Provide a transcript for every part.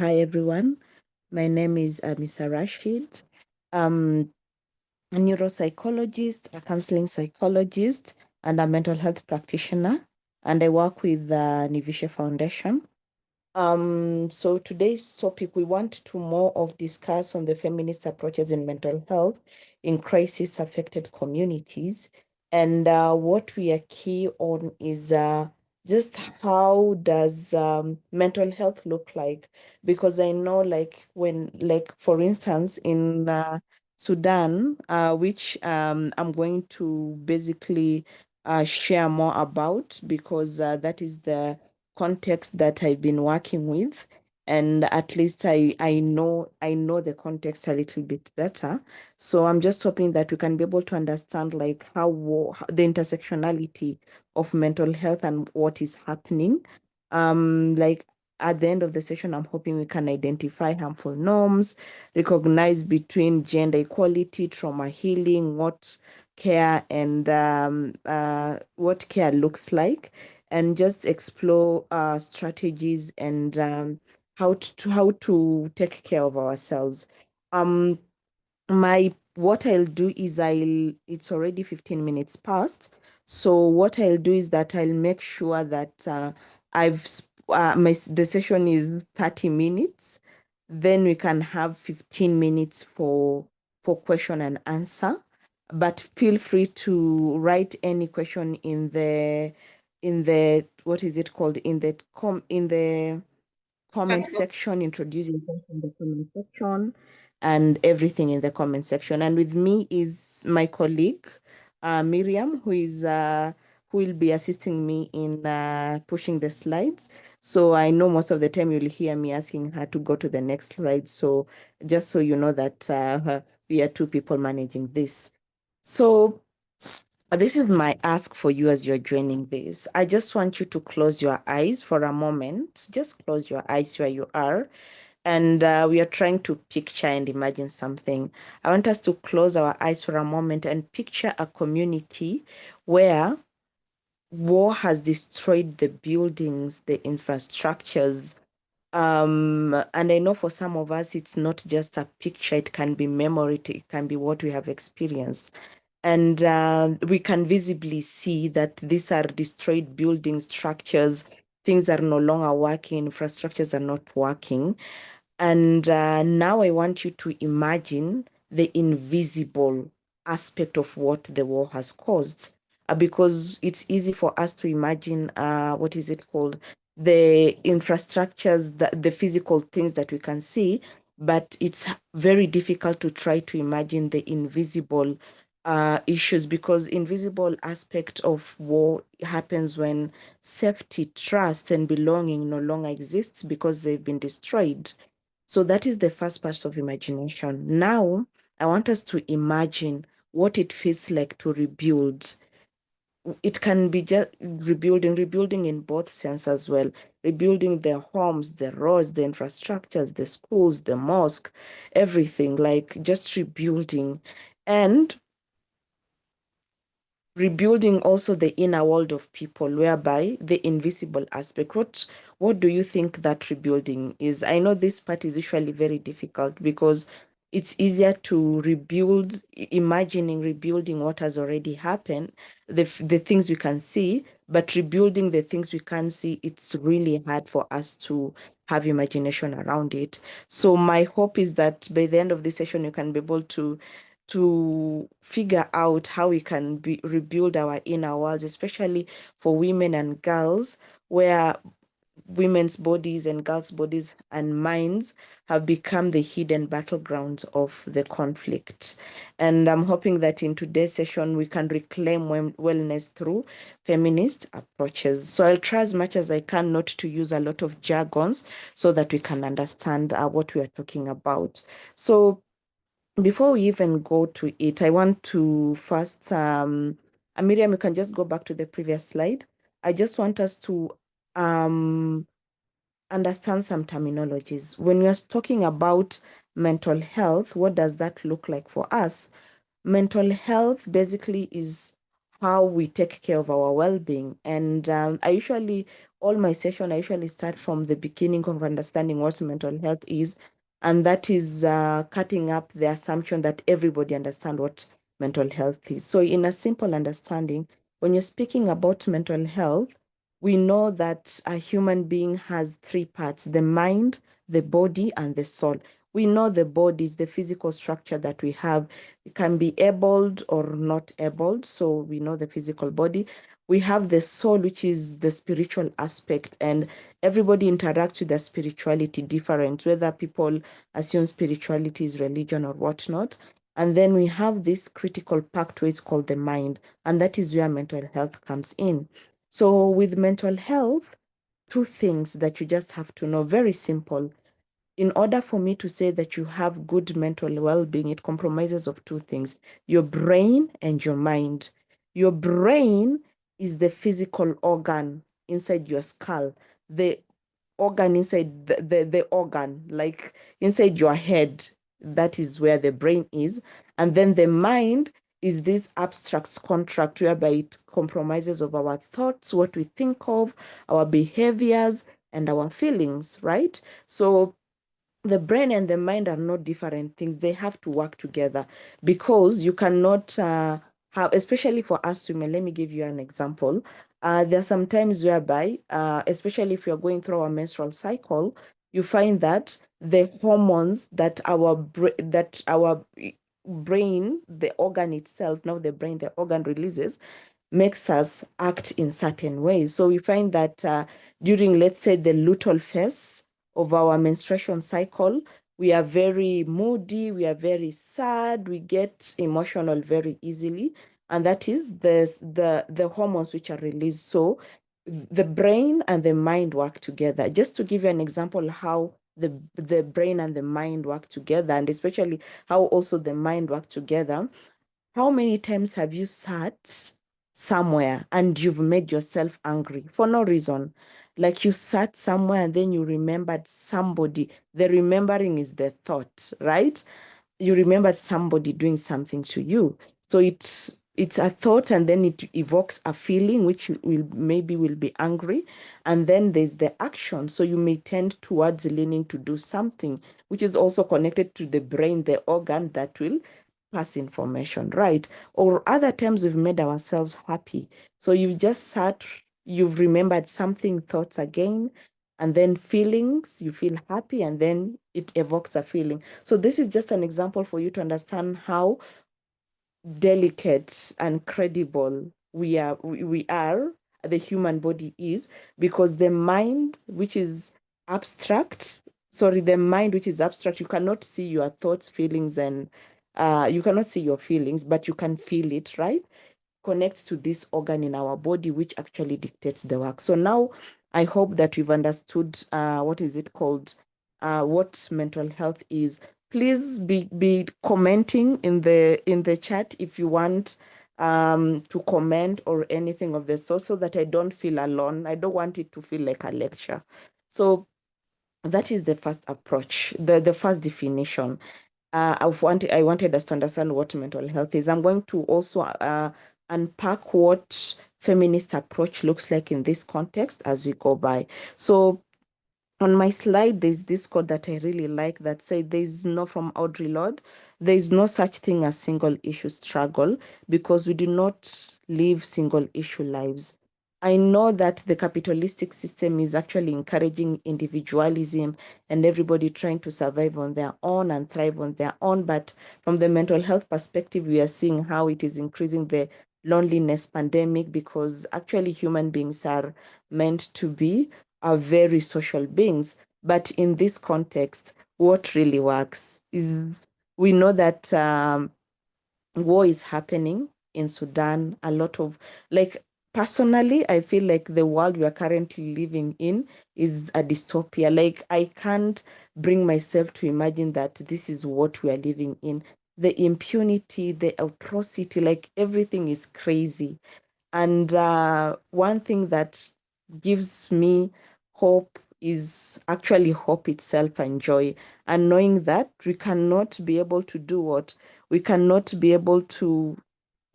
Hi, everyone. My name is Mr. Rashid. I'm a neuropsychologist, a counseling psychologist, and a mental health practitioner. And I work with the Nivisha Foundation. So today's topic, we want to more of discuss on the feminist approaches in mental health in crisis affected communities. And what we are key on is just how does mental health look like? Because I know like for instance, in Sudan, which I'm going to basically share more about because that is the context that I've been working with, and at least I know the context a little bit better. So I'm just hoping that we can be able to understand like how the intersectionality of mental health and what is happening. Like at the end of the session, I'm hoping we can identify harmful norms, recognize between gender equality, trauma healing, what care looks like, and just explore strategies and how to take care of ourselves. Um, my what I'll do is it's already 15 minutes past. So what I'll do is that I'll make sure that the session is 30 minutes. Then we can have 15 minutes for question and answer. But feel free to write any question in the what is it called, in the comment section, introducing things in the comment section, and everything in the comment section. And with me is my colleague, Miriam, who will be assisting me in pushing the slides. So I know most of the time you'll hear me asking her to go to the next slide. So just so you know that we are two people managing this. So this is my ask for you as you're joining this. I just want you to close your eyes for a moment. Just close your eyes where you are. And we are trying to picture and imagine something. I want us to close our eyes for a moment and picture a community where war has destroyed the buildings, the infrastructures. And I know for some of us, it's not just a picture, it can be memory, it can be what we have experienced. And we can visibly see that these are destroyed building structures. Things are no longer working, infrastructures are not working. And now I want you to imagine the invisible aspect of what the war has caused. Because it's easy for us to imagine, what is it called? The infrastructures, the physical things that we can see, but it's very difficult to try to imagine the invisible issues, because invisible aspect of war happens when safety, trust, and belonging no longer exists because they've been destroyed. So that is the first part of imagination. Now, I want us to imagine what it feels like to rebuild. It can be just rebuilding in both sense as well. Rebuilding the homes, the roads, the infrastructures, the schools, the mosque, everything, like just rebuilding. And rebuilding also the inner world of people, whereby the invisible aspect, what do you think that rebuilding is? I know this part is usually very difficult because it's easier to rebuild, imagining rebuilding what has already happened, the things we can see, but rebuilding the things we can't see, it's really hard for us to have imagination around it. So my hope is that by the end of this session you can be able to figure out how we can rebuild our inner worlds, especially for women and girls, where women's bodies and girls' bodies and minds have become the hidden battlegrounds of the conflict. And I'm hoping that in today's session, we can reclaim wellness through feminist approaches. So I'll try as much as I can not to use a lot of jargons so that we can understand what we are talking about. So before we even go to it, I want to first, Miriam, you can just go back to the previous slide. I just want us to um, understand some terminologies. When we're talking about mental health, what does that look like for us? Mental health basically is how we take care of our well-being. And I usually all my session, I usually start from the beginning of understanding what mental health is. And that is cutting up the assumption that everybody understands what mental health is. So in a simple understanding, when you're speaking about mental health, we know that a human being has three parts: the mind, the body, and the soul. We know the body is the physical structure that we have. It can be abled or not abled. So we know the physical body. We have the soul, which is the spiritual aspect, and everybody interacts with their spirituality different, whether people assume spirituality is religion or whatnot. And then we have this critical part where it's called the mind, and that is where mental health comes in. So with mental health, two things that you just have to know, very simple. In order for me to say that you have good mental well-being, it compromises of two things: your brain and your mind. Your brain is the physical organ inside your skull, the organ inside the organ, like inside your head. That is where the brain is. And then the mind is this abstract contract whereby it compromises of our thoughts, what we think of, our behaviors, and our feelings, right? So the brain and the mind are not different things. They have to work together, because you cannot have, especially for us women. Let me give you an example. There are some times whereby, especially if you're going through our menstrual cycle, you find that the hormones that our brain, the organ itself, now the brain, the organ releases, makes us act in certain ways. So we find that during, let's say, the luteal phase of our menstruation cycle, we are very moody, we are very sad, we get emotional very easily. And that is the hormones which are released. So the brain and the mind work together. Just to give you an example, how the brain and the mind work together, and especially how also the mind work together. How many times have you sat somewhere and you've made yourself angry for no reason? Like you sat somewhere and then you remembered somebody. The remembering is the thought, right? You remembered somebody doing something to you. So it's a thought, and then it evokes a feeling which will be angry, and then there's the action. So you may tend towards leaning to do something, which is also connected to the brain, the organ that will pass information, right? Or other times we've made ourselves happy. So you've just sat, you've remembered something, thoughts again, and then feelings, you feel happy, and then it evokes a feeling. So this is just an example for you to understand how delicate and credible we are, the human body is, because the mind, which is abstract, sorry, the mind which is abstract, you cannot see your thoughts, feelings, and you cannot see your feelings, but you can feel it, right? Connects to this organ in our body, which actually dictates the work. So now I hope that we've understood what is it called, what mental health is. Please be commenting in the chat if you want to comment or anything of the sort, so that I don't feel alone. I don't want it to feel like a lecture. So that is the first approach, the first definition. I wanted us to understand what mental health is. I'm going to also unpack what feminist approach looks like in this context as we go by. So on my slide, there's this quote that I really like that says, there's no, from Audre Lorde, there is no such thing as single issue struggle, because we do not live single issue lives. I know that the capitalistic system is actually encouraging individualism and everybody trying to survive on their own and thrive on their own. But from the mental health perspective, we are seeing how it is increasing the loneliness pandemic, because actually human beings are meant to be, are very social beings. But in this context, what really works is, we know that war is happening in Sudan. A lot of, like, personally, I feel like the world we are currently living in is a dystopia. Like, I can't bring myself to imagine that this is what we are living in. The impunity, the atrocity, like everything is crazy. And one thing that gives me hope is actually hope itself and joy. And knowing that we cannot be able to do what? We cannot be able to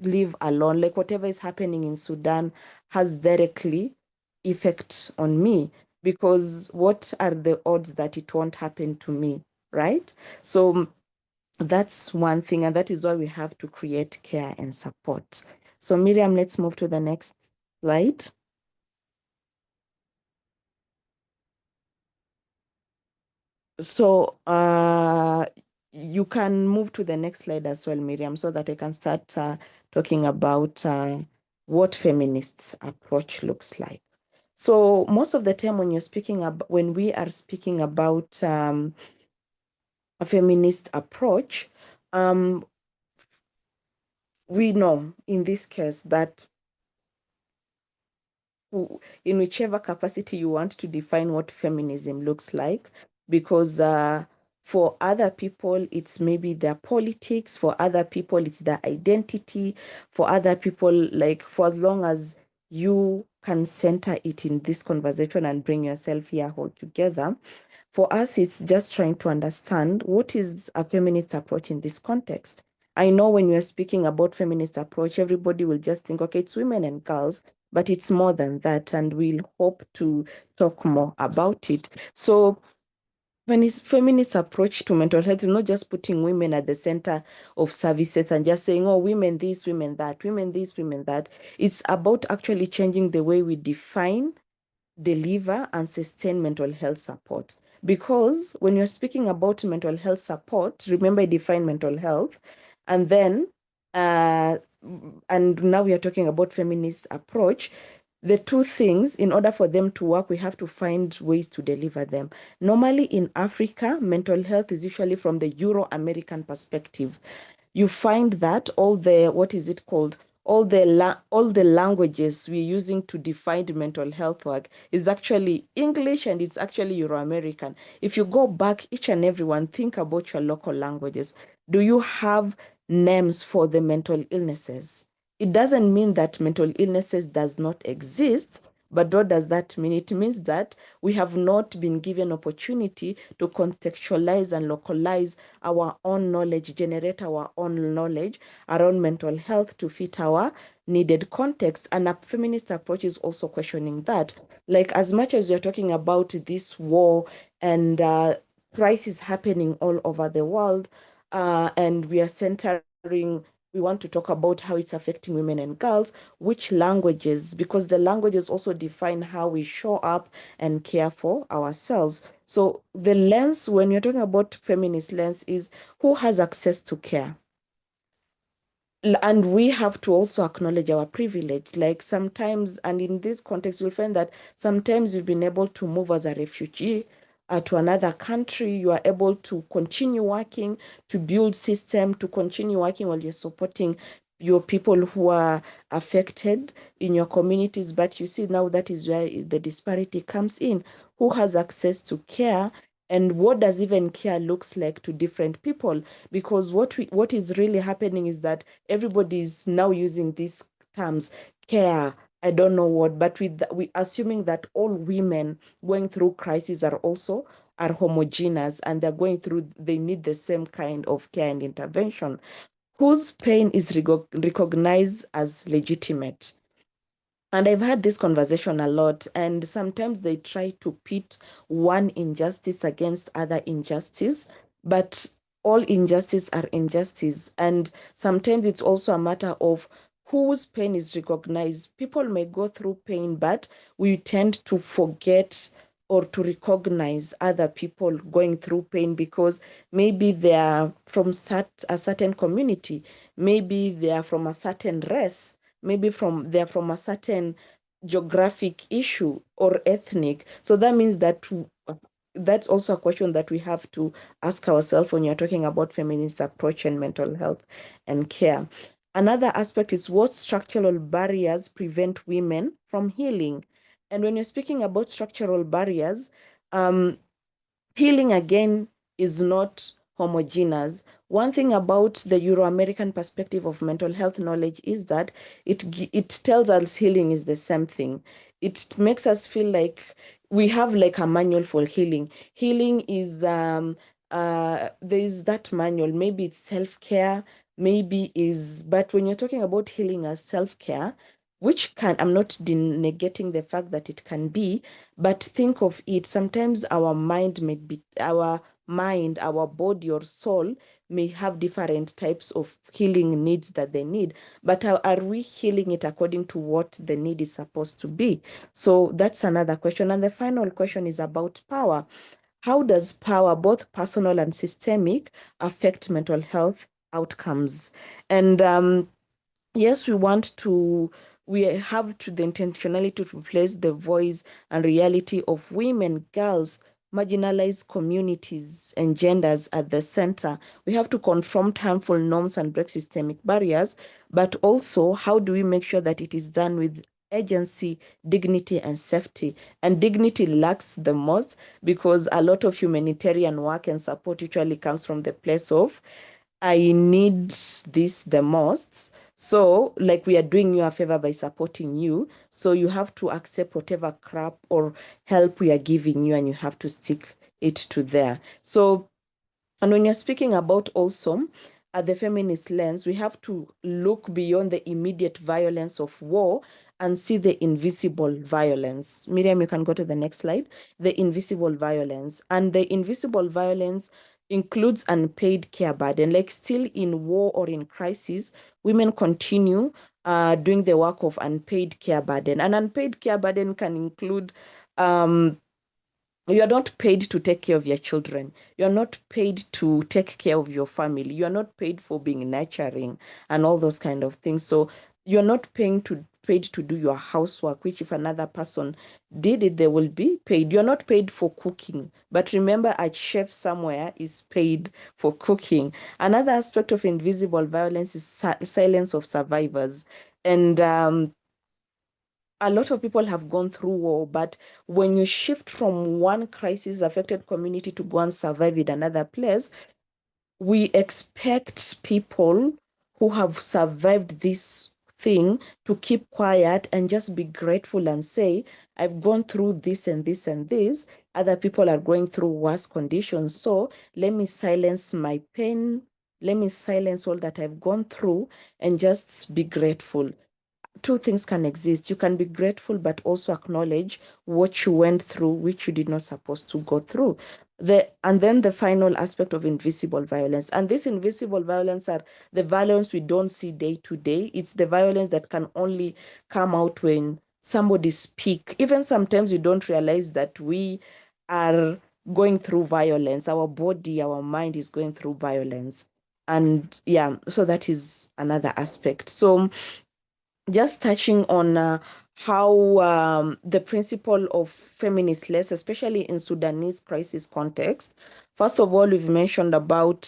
live alone. Like whatever is happening in Sudan has directly effect on me, because what are the odds that it won't happen to me, right? So that's one thing, and that is why we have to create care and support. So Miriam, let's move to the next slide. So you can move to the next slide as well, Miriam, so that I can start talking about what feminists approach looks like. So most of the time when we are speaking about a feminist approach, um, we know in this case that in whichever capacity you want to define what feminism looks like, because for other people, it's maybe their politics, for other people, it's their identity, for other people, like for as long as you can center it in this conversation and bring yourself here all together. For us, it's just trying to understand what is a feminist approach in this context. I know when you're speaking about feminist approach, everybody will just think, okay, it's women and girls, but it's more than that, and we'll hope to talk more about it. So when it's feminist approach to mental health is not just putting women at the center of services and just saying, oh, women this, women that, women this, women that. It's about actually changing the way we define, deliver, and sustain mental health support. Because when you're speaking about mental health support, remember I define mental health, and then uh, and now we are talking about feminist approach. The two things, in order for them to work, we have to find ways to deliver them. Normally in Africa, mental health is usually from the Euro-American perspective. You find that all the, what is it called? All the languages we're using to define mental health work is actually English, and it's actually Euro-American. If you go back, each and everyone, think about your local languages. Do you have names for the mental illnesses? It doesn't mean that mental illnesses does not exist, but what does that mean? It means that we have not been given opportunity to contextualize and localize our own knowledge, generate our own knowledge around mental health to fit our needed context. And a feminist approach is also questioning that. Like, as much as you're talking about this war and crisis happening all over the world, and we are centering, we want to talk about how it's affecting women and girls, which languages, because the languages also define how we show up and care for ourselves. So the lens, when you're talking about feminist lens, is who has access to care. And we have to also acknowledge our privilege. Like sometimes, and in this context, you'll find that sometimes you've been able to move as a refugee to another country. You are able to continue working, to build system, to continue working while you're supporting your people who are affected in your communities. But you see, now that is where the disparity comes in. Who has access to care? And what does even care looks like to different people? Because what is really happening is that everybody is now using these terms, care, I don't know what, but we assuming that all women going through crisis are homogeneous, and they need the same kind of care and intervention, whose pain is recognized as legitimate. And I've had this conversation a lot, and sometimes they try to pit one injustice against other injustice, but all injustice are injustice. And sometimes it's also a matter of whose pain is recognized. People may go through pain, but we tend to forget or to recognize other people going through pain because maybe they are from a certain community, maybe they are from a certain race, maybe they're from a certain geographic issue or ethnic. So that means that that's also a question that we have to ask ourselves when you're talking about feminist approach and mental health and care. Another aspect is what structural barriers prevent women from healing. And when you're speaking about structural barriers, um, healing again is not homogeneous. One thing about the Euro-American perspective of mental health knowledge is that it tells us healing is the same thing. It makes us feel like we have like a manual for healing. Healing is there is that manual. Maybe it's self-care, maybe is, but when you're talking about healing as self-care, which can, I'm not negating the fact that it can be, but think of it. Sometimes our mind may be, our body or soul may have different types of healing needs that they need. But are we healing it according to what the need is supposed to be? So that's another question. And the final question is about power. How does power, both personal and systemic, affect mental health outcomes? And yes, we have to the intentionality to replace the voice and reality of women, girls, marginalized communities, and genders at the center. We have to confront harmful norms and break systemic barriers, but also how do we make sure that it is done with agency, dignity, and safety? And dignity lacks the most because a lot of humanitarian work and support usually comes from the place of I need this the most. So, like, we are doing you a favor by supporting you. So, you have to accept whatever crap or help we are giving you, and you have to stick it to there. So, and when you're speaking about also at the feminist lens, we have to look beyond the immediate violence of war and see the invisible violence. Miriam, you can go to the next slide. The invisible violence. And the invisible violence includes unpaid care burden. Like still in war or in crisis, women continue doing the work of unpaid care burden. And unpaid care burden can include you're not paid to take care of your children. You're not paid to take care of your family. You're not paid for being nurturing and all those kind of things. So you're not paid to do your housework, which if another person did it, they will be paid. You're not paid for cooking. But remember, a chef somewhere is paid for cooking. Another aspect of invisible violence is silence of survivors. And a lot of people have gone through war, but when you shift from one crisis affected community to go and survive in another place, we expect people who have survived this thing to keep quiet and just be grateful and say, I've gone through this and this and this. Other people are going through worse conditions. So let me silence my pain. Let me silence all that I've gone through and just be grateful. Two things can exist. You can be grateful, but also acknowledge what you went through, which you did not supposed to go through. And then the final aspect of invisible violence. And this invisible violence are the violence we don't see day to day. It's the violence that can only come out when somebody speak. Even sometimes you don't realize that we are going through violence. Our body, our mind is going through violence. And yeah, so that is another aspect. So just touching on how the principle of feminist less, especially in Sudanese crisis context. First of all, we've mentioned about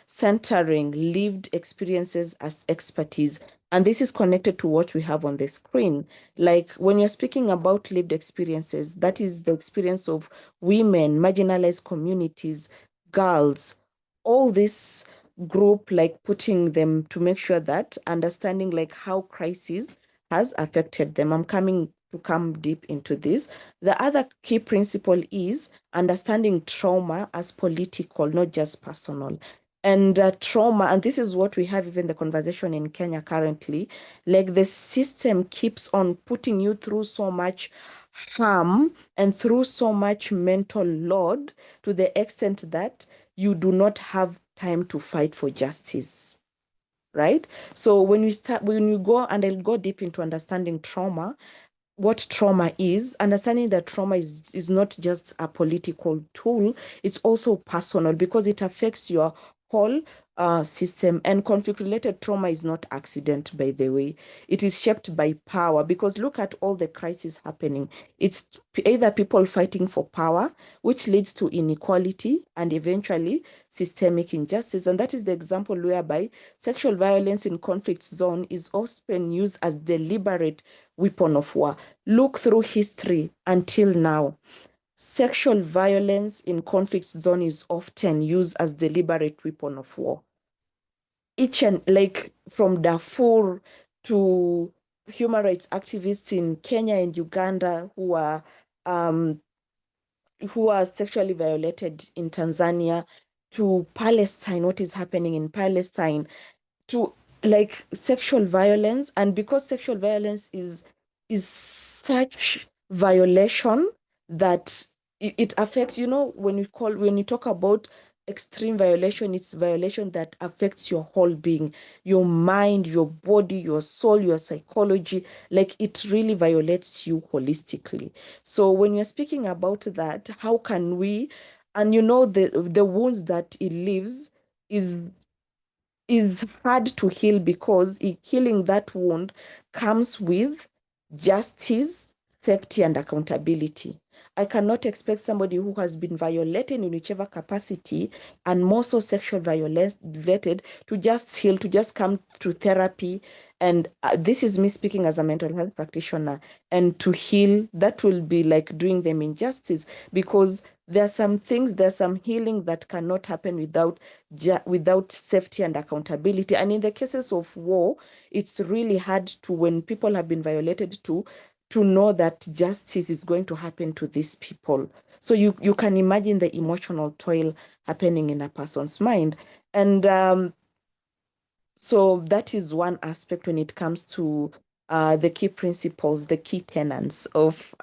centering lived experiences as expertise. And this is connected to what we have on the screen. Like when you're speaking about lived experiences, that is the experience of women, marginalized communities, girls, all this group, like putting them to make sure that understanding like how crisis has affected them. I'm coming to come deep into this. The other key principle is understanding trauma as political, not just personal. And trauma, and this is what we have even the conversation in Kenya currently, like the system keeps on putting you through so much harm and through so much mental load to the extent that you do not have time to fight for justice, right? So when you go, and I'll go deep into understanding trauma, what trauma is, understanding that trauma is not just a political tool, it's also personal because it affects your whole system. And conflict related trauma is not accident, by the way. It is shaped by power because look at all the crises happening. It's either people fighting for power, which leads to inequality and eventually systemic injustice. And that is the example whereby sexual violence in conflict zone is often used as deliberate weapon of war. Look through history until now. Sexual violence in conflict zone is often used as deliberate weapon of war. Each and like from Darfur to human rights activists in Kenya and Uganda um, who are sexually violated in Tanzania, to Palestine, what is happening in Palestine, to like sexual violence, and because sexual violence is such violation that it affects, when you talk about extreme violation, it's violation that affects your whole being, your mind, your body, your soul, your psychology. Like it really violates you holistically. So when you're speaking about that, how can we, and the wounds that it leaves is hard to heal, because healing that wound comes with justice, safety, and accountability. I cannot expect somebody who has been violated in whichever capacity, and more so sexual violence related, to just heal, to just come to therapy. And this is me speaking as a mental health practitioner, and to heal, that will be like doing them injustice, because there's some healing that cannot happen without safety and accountability. And in the cases of war, it's really hard to, when people have been violated, to know that justice is going to happen to these people. So you can imagine the emotional toil happening in a person's mind. And so that is one aspect when it comes to the key principles, the key tenets of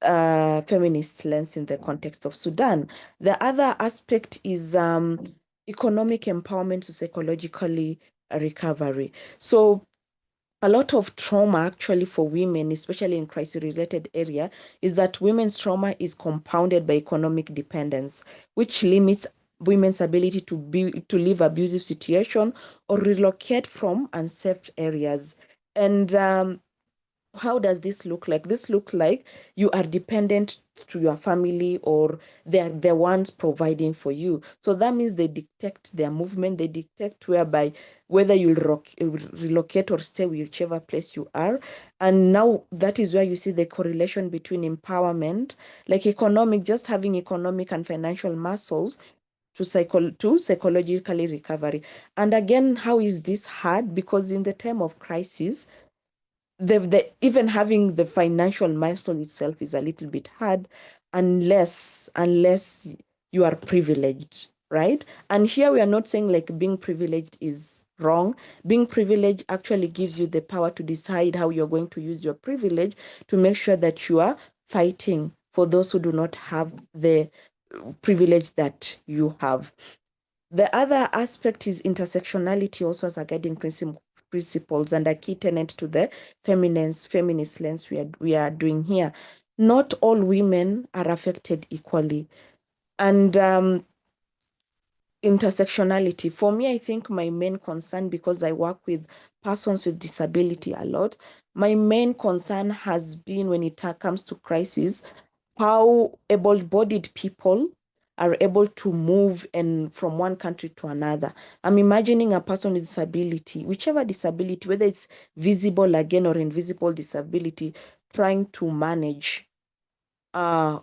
feminist lens in the context of Sudan. The other aspect is economic empowerment to psychologically recovery. So a lot of trauma actually for women, especially in crisis-related area, is that women's trauma is compounded by economic dependence, which limits women's ability to leave abusive situation or relocate from unsafe areas. And how does this look like? This looks like you are dependent to your family, or they're the ones providing for you. So that means they dictate their movement, they dictate whereby whether you'll relocate or stay whichever place you are. And now that is where you see the correlation between empowerment, like economic, just having economic and financial muscles to psychologically recovery. And again, how is this hard? Because in the time of crisis, even having the financial milestone itself is a little bit hard, unless you are privileged, right? And here we are not saying like being privileged is wrong. Being privileged actually gives you the power to decide how you're going to use your privilege to make sure that you are fighting for those who do not have the privilege that you have. The other aspect is intersectionality, also as a guiding principles and a key tenet to the feminist lens we are doing here. Not all women are affected equally. And intersectionality, for me, I think my main concern, because I work with persons with disability a lot, my main concern has been, when it comes to crisis, how able-bodied people are able to move and from one country to another. I'm imagining a person with disability, whichever disability, whether it's visible again or invisible disability, trying to manage uh,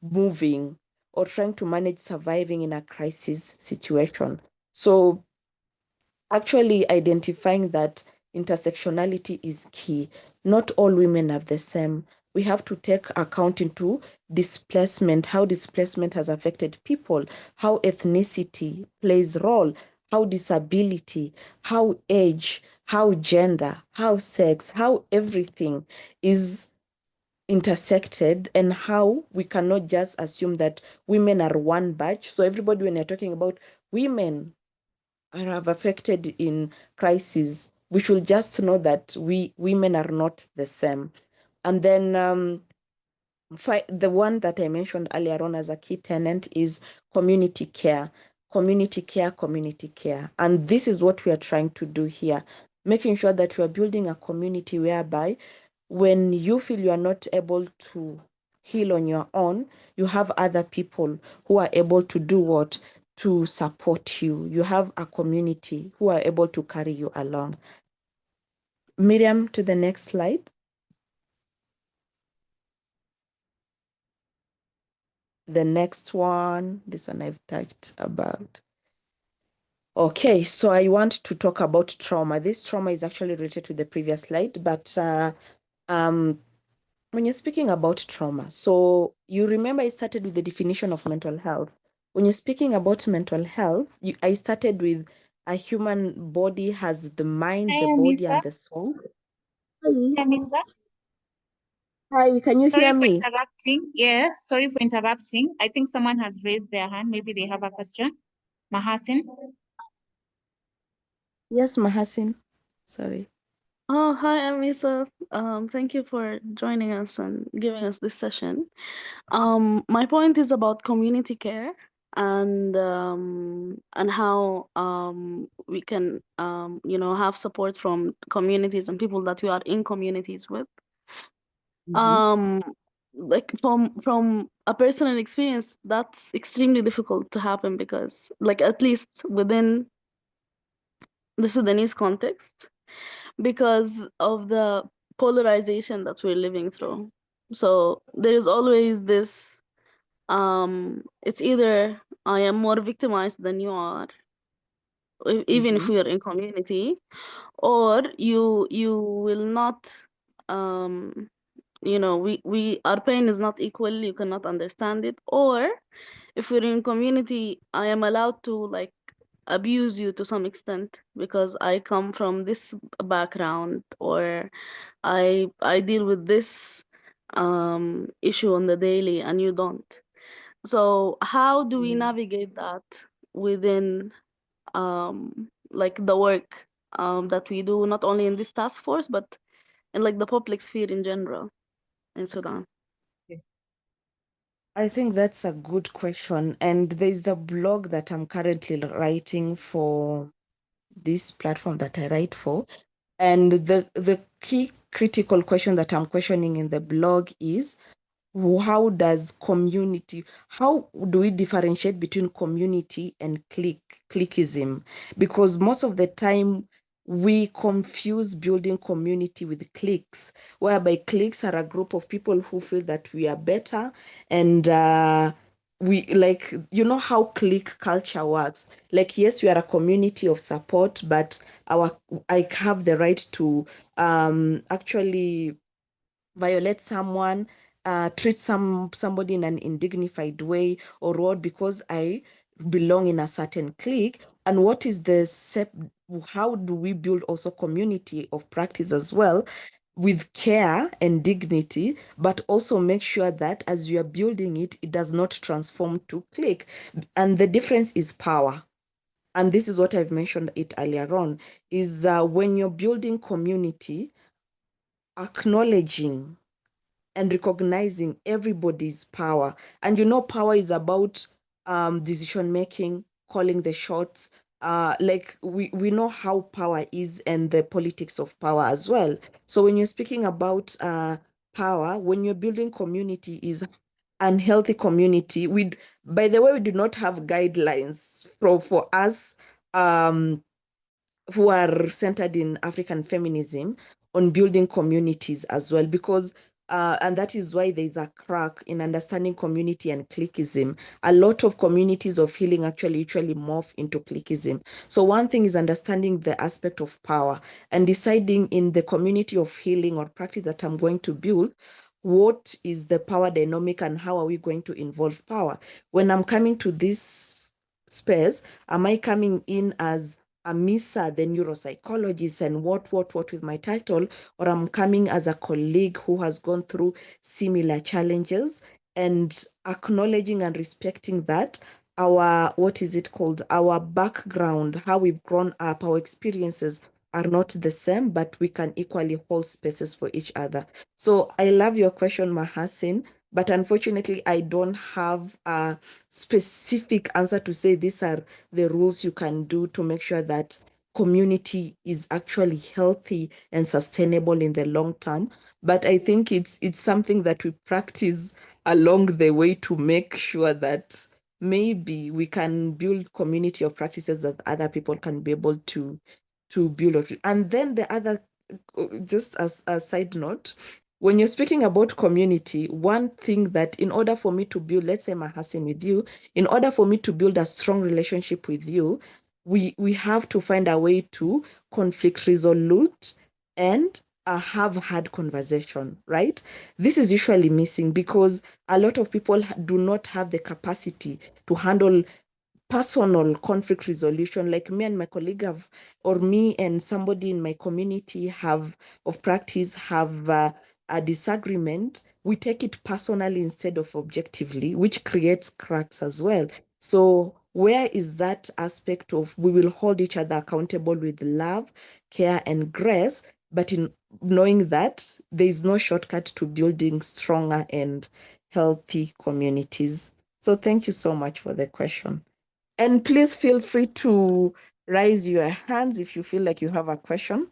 moving, or trying to manage surviving in a crisis situation. So actually identifying that intersectionality is key. Not all women are the same. We have to take account into displacement, how displacement has affected people, how ethnicity plays role, how disability, how age, how gender, how sex, how everything is intersected, and how we cannot just assume that women are one batch. So everybody, when you're talking about women have affected in crisis, we should just know that we women are not the same. And then the one that I mentioned earlier on as a key tenant is community care, community care, community care. And this is what we are trying to do here, making sure that we are building a community whereby when you feel you are not able to heal on your own, you have other people who are able to do what? To support you. You have a community who are able to carry you along. Miriam, to the next slide. The next one, this one I've touched about. Okay, so I want to talk about trauma. This trauma is actually related to the previous slide, but um, when you're speaking about trauma, so you remember I started with the definition of mental health. When you're speaking about mental health, I started with a human body has the mind, the Hi, body, Misa. and the soul. Hi, Hi, Misa. hi, can you Sorry hear for me? interrupting. Yes, sorry for interrupting. I think someone has raised their hand. Maybe they have a question. Mahasin. Yes, Mahasin. Sorry. Oh, hi, Amisa. Thank you for joining us and giving us this session. My point is about community care and how we can have support from communities and people that we are in communities with. Mhm. Um, like from a personal experience, that's extremely difficult to happen because, like, at least within the Sudanese context, because of the polarization that we're living through. So there is always this it's either I am more victimized than you are, even if Mhm. we are in community, or you will not um we our pain is not equal, you cannot understand it, or if we're in community, I am allowed to like abuse you to some extent because I come from this background, or I deal with this issue on the daily and you don't. So how do we Mm. navigate that within like the work that we do not only in this task force but in like the public sphere in general in Sudan? Okay. I think that's a good question. And there's a blog that I'm currently writing for this platform that I write for. And the key critical question that I'm questioning in the blog is, how does community, how do we differentiate between community and clickism? Because most of the time we confuse building community with cliques, whereby cliques are a group of people who feel that we are better, and we, like, you know how clique culture works. Like, yes, we are a community of support, but our I have the right to actually violate someone, treat somebody in an indignified way or what, because I belong in a certain clique. And what is the how do we build also community of practice as well, with care and dignity, but also make sure that as you are building it, it does not transform to clique. And the difference is power. And this is what I've mentioned it earlier on, is when you're building community, acknowledging and recognizing everybody's power. And power is about decision making, calling the shots. Like, we know how power is, and the politics of power as well. So when you're speaking about power, when you're building community, is unhealthy community. By the way, we do not have guidelines for us. Who are centered in African feminism, on building communities as well, because and that is why there's a crack in understanding community and cliquism. A lot of communities of healing actually usually morph into cliquism. So one thing is understanding the aspect of power and deciding, in the community of healing or practice that I'm going to build, what is the power dynamic and how are we going to involve power. When I'm coming to this space, am I coming in as Amisa, the neuropsychologist, and what with my title, or I'm coming as a colleague who has gone through similar challenges, and acknowledging and respecting that our, what is it called, our background, how we've grown up, our experiences are not the same, but we can equally hold spaces for each other. So I love your question, Mahasin, but unfortunately, I don't have a specific answer to say these are the rules you can do to make sure that community is actually healthy and sustainable in the long term. But I think it's something that we practice along the way to make sure that maybe we can build community of practices that other people can be able to build on. And then the other, just as a side note, when you're speaking about community, one thing that, in order for me to build, let's say, Mahasin, with you, in order for me to build a strong relationship with you, we have to find a way to conflict resolute and have hard conversation, right? This is usually missing because a lot of people do not have the capacity to handle personal conflict resolution, like me and my colleague have, or me and somebody in my community have of practice have a disagreement, we take it personally instead of objectively, which creates cracks as well. So where is that aspect of we will hold each other accountable with love, care, and grace, but in knowing that there is no shortcut to building stronger and healthy communities. So thank you so much for the question. And please feel free to raise your hands if you feel like you have a question.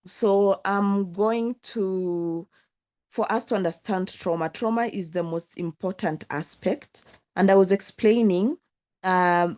So I'm going to, for us to understand trauma, trauma is the most important aspect. And I was explaining there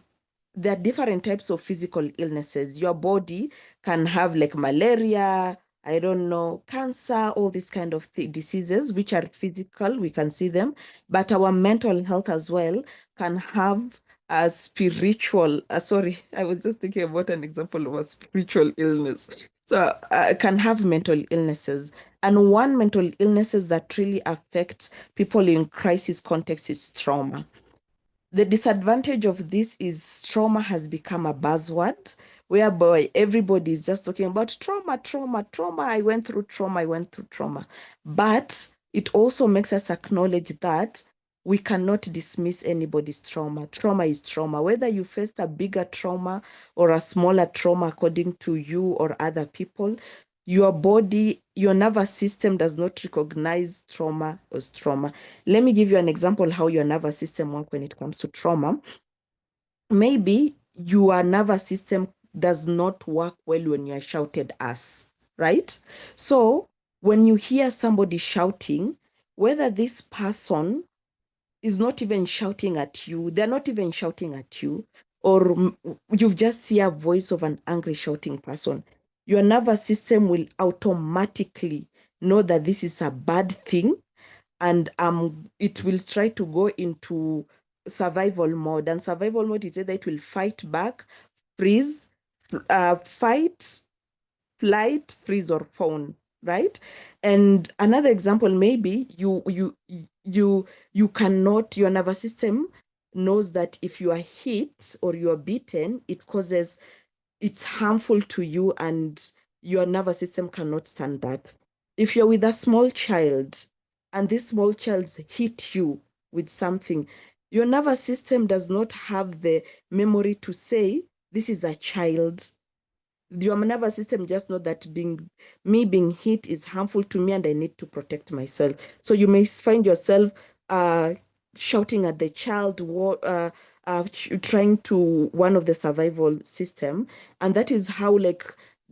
are different types of physical illnesses. Your body can have like malaria, I don't know, cancer, all these kind of diseases, which are physical, we can see them. But our mental health as well can have a spiritual, sorry, I was just thinking about an example of a spiritual illness. So can have mental illnesses. And one mental illnesses that really affects people in crisis context is trauma. The disadvantage of this is trauma has become a buzzword whereby everybody is just talking about trauma, trauma, trauma. I went through trauma, I went through trauma. But it also makes us acknowledge that we cannot dismiss anybody's trauma. Trauma is trauma. Whether you faced a bigger trauma or a smaller trauma, according to you or other people, your body, your nervous system does not recognize trauma as trauma. Let me give you an example how your nervous system works when it comes to trauma. Maybe your nervous system does not work well when you are shouted as, right? So when you hear somebody shouting, whether this person is not even shouting at you, they're not even shouting at you, or you've just hear a voice of an angry shouting person, your nervous system will automatically know that this is a bad thing, and it will try to go into survival mode. And survival mode is either it will fight back, freeze, fight, flight, freeze, or fawn, right? And another example, maybe you cannot, your nervous system knows that if you are hit or you are beaten, it's harmful to you, and your nervous system cannot stand that. If you're with a small child and this small child hit you with something, your nervous system does not have the memory to say, this is a child. Your nervous system just know that being hit is harmful to me and I need to protect myself. So you may find yourself uh, shouting at the child, trying to one of the survival system, and that is how like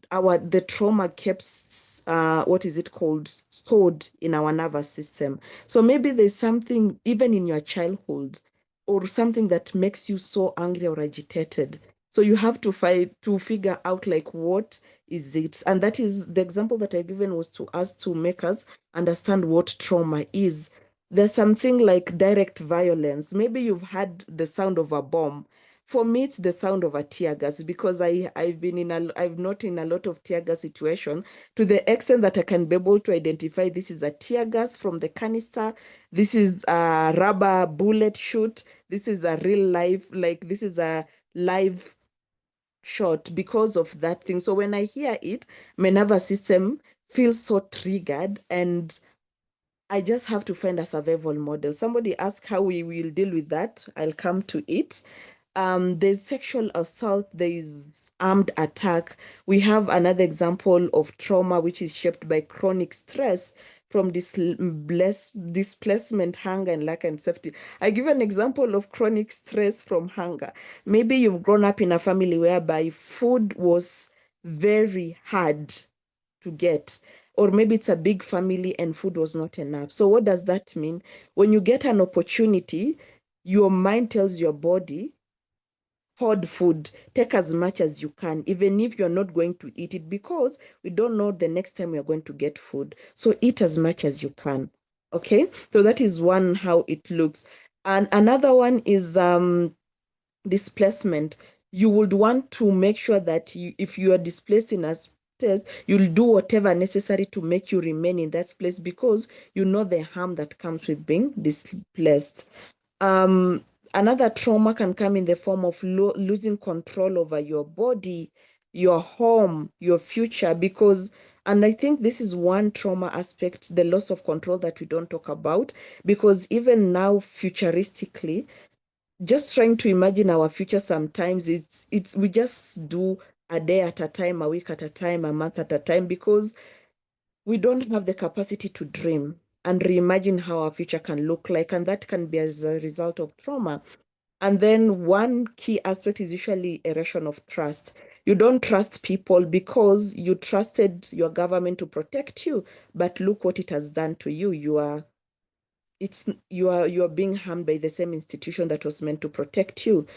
the trauma keeps what is it called, stored in our nervous system. So maybe there's something even in your childhood or something that makes you so angry or agitated, so you have to fight to figure out like what is it. And that is the example that I given was to us to make us understand what trauma is. There's something like direct violence. Maybe you've had the sound of a bomb. For me, it's the sound of a tear gas because I've not in a lot of tear gas situation to the extent that I can be able to identify this is a tear gas from the canister, this is a rubber bullet shoot, this is a real life, like this is a live shot because of that thing. So when I hear it, my nervous system feels so triggered, and I just have to find a survival model. Somebody asked how we will deal with that. I'll come to it. There's sexual assault, there's armed attack. We have another example of trauma, which is shaped by chronic stress from displacement, hunger, and lack and safety. I give an example of chronic stress from hunger. Maybe you've grown up in a family whereby food was very hard to get, or maybe it's a big family and food was not enough. So what does that mean? When you get an opportunity, your mind tells your body, hoard food, take as much as you can, even if you're not going to eat it, because we don't know the next time you're going to get food. So eat as much as you can. Okay, so that is one how it looks. And another one is displacement. You would want to make sure that if you are displaced in a place, you'll do whatever necessary to make you remain in that place because you know the harm that comes with being displaced. another trauma can come in the form of losing control over your body, your home, your future, because, and I think this is one trauma aspect, the loss of control that we don't talk about, because even now, futuristically, just trying to imagine our future sometimes it's we just do a day at a time, a week at a time, a month at a time, because we don't have the capacity to dream and reimagine how our future can look like, and that can be as a result of trauma. And then one key aspect is usually erosion of trust. You don't trust people because you trusted your government to protect you, but look what it has done to you. You are being harmed by the same institution that was meant to protect you.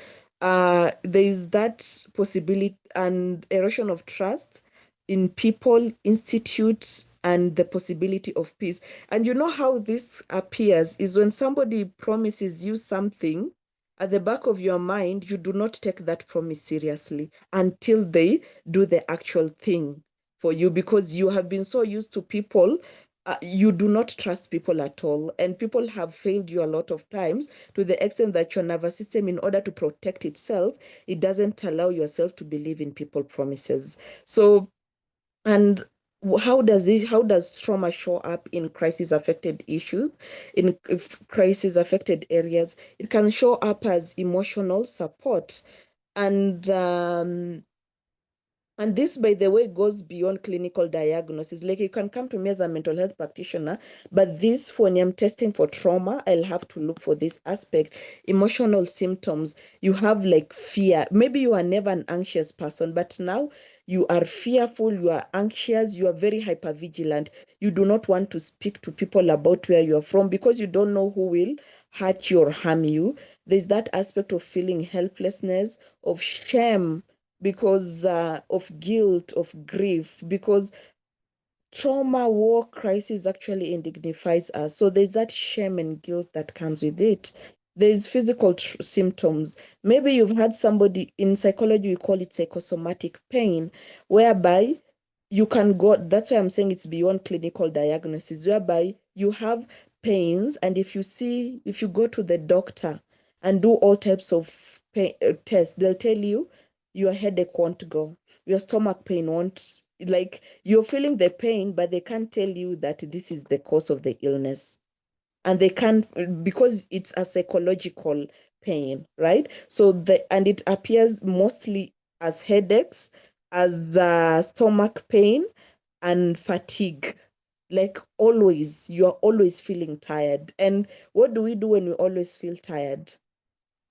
There is that possibility and erosion of trust in people, institutes, and the possibility of peace. And you know how this appears is when somebody promises you something, at the back of your mind, you do not take that promise seriously until they do the actual thing for you, because you have been so used to people. You do not trust people at all. And people have failed you a lot of times, to the extent that your nervous system, in order to protect itself, it doesn't allow yourself to believe in people promises. So, and how does trauma show up in crisis affected issues, in crisis affected areas? It can show up as emotional support. And this, by the way, goes beyond clinical diagnosis. Like, you can come to me as a mental health practitioner, but this, when I'm testing for trauma, I'll have to look for this aspect. Emotional symptoms. You have like fear. Maybe you are never an anxious person, but now you are fearful, you are anxious, you are very hypervigilant. You do not want to speak to people about where you are from because you don't know who will hurt you or harm you. There's that aspect of feeling helplessness, of shame, because of guilt, of grief, because trauma, war, crisis actually indignifies us. So there's that shame and guilt that comes with it. There's physical symptoms. Maybe you've had somebody, in psychology, we call it psychosomatic pain, whereby you can go, that's why I'm saying it's beyond clinical diagnosis, whereby you have pains, and if you go to the doctor and do all types of tests, they'll tell you your headache won't go, your stomach pain won't, like, you're feeling the pain, but they can't tell you that this is the cause of the illness. And they can't, because it's a psychological pain, right? And it appears mostly as headaches, as the stomach pain, and fatigue. Like, always, you're always feeling tired. And what do we do when we always feel tired?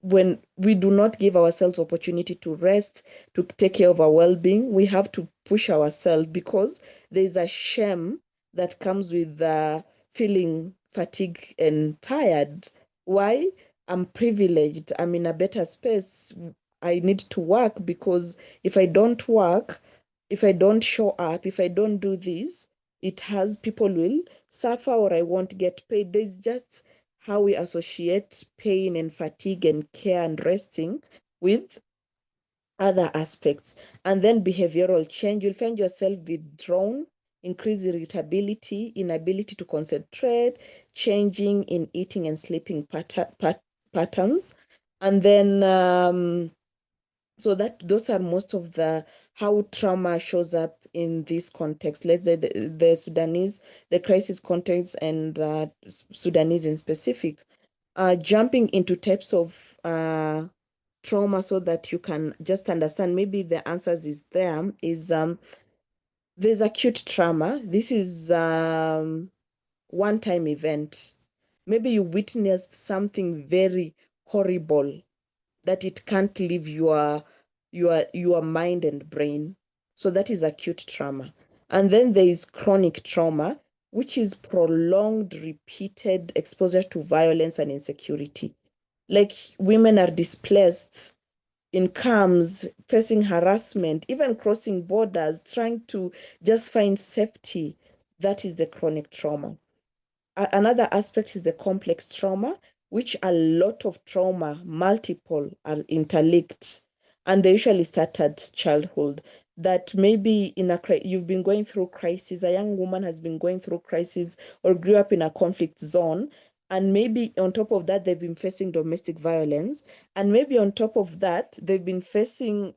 When we do not give ourselves opportunity to rest, to take care of our well-being, we have to push ourselves, because there's a shame that comes with feeling fatigued and tired. Why? I'm privileged, I'm in a better space, I need to work, because if I don't work, if I don't show up, if I don't do this, it has, people will suffer, or I won't get paid. There's just how we associate pain and fatigue and care and resting with other aspects. And then behavioral change, you'll find yourself withdrawn, increased irritability, inability to concentrate, changing in eating and sleeping patterns. And then so that those are most of the how trauma shows up in this context. Let's say the Sudanese, the crisis context, and Sudanese in specific. Jumping into types of trauma so that you can just understand, maybe the answers is there, is there's acute trauma. This is one-time event. Maybe you witnessed something very horrible that it can't leave your mind and brain. So that is acute trauma. And then there is chronic trauma, which is prolonged, repeated exposure to violence and insecurity. Like, women are displaced in camps, facing harassment, even crossing borders, trying to just find safety. That is the chronic trauma. Another aspect is the complex trauma, which a lot of trauma, multiple, are interlinked, and they usually start at childhood. That maybe you've been going through crisis, a young woman has been going through crisis, or grew up in a conflict zone, And maybe on top of that, they've been facing domestic violence. And maybe on top of that, they've been facing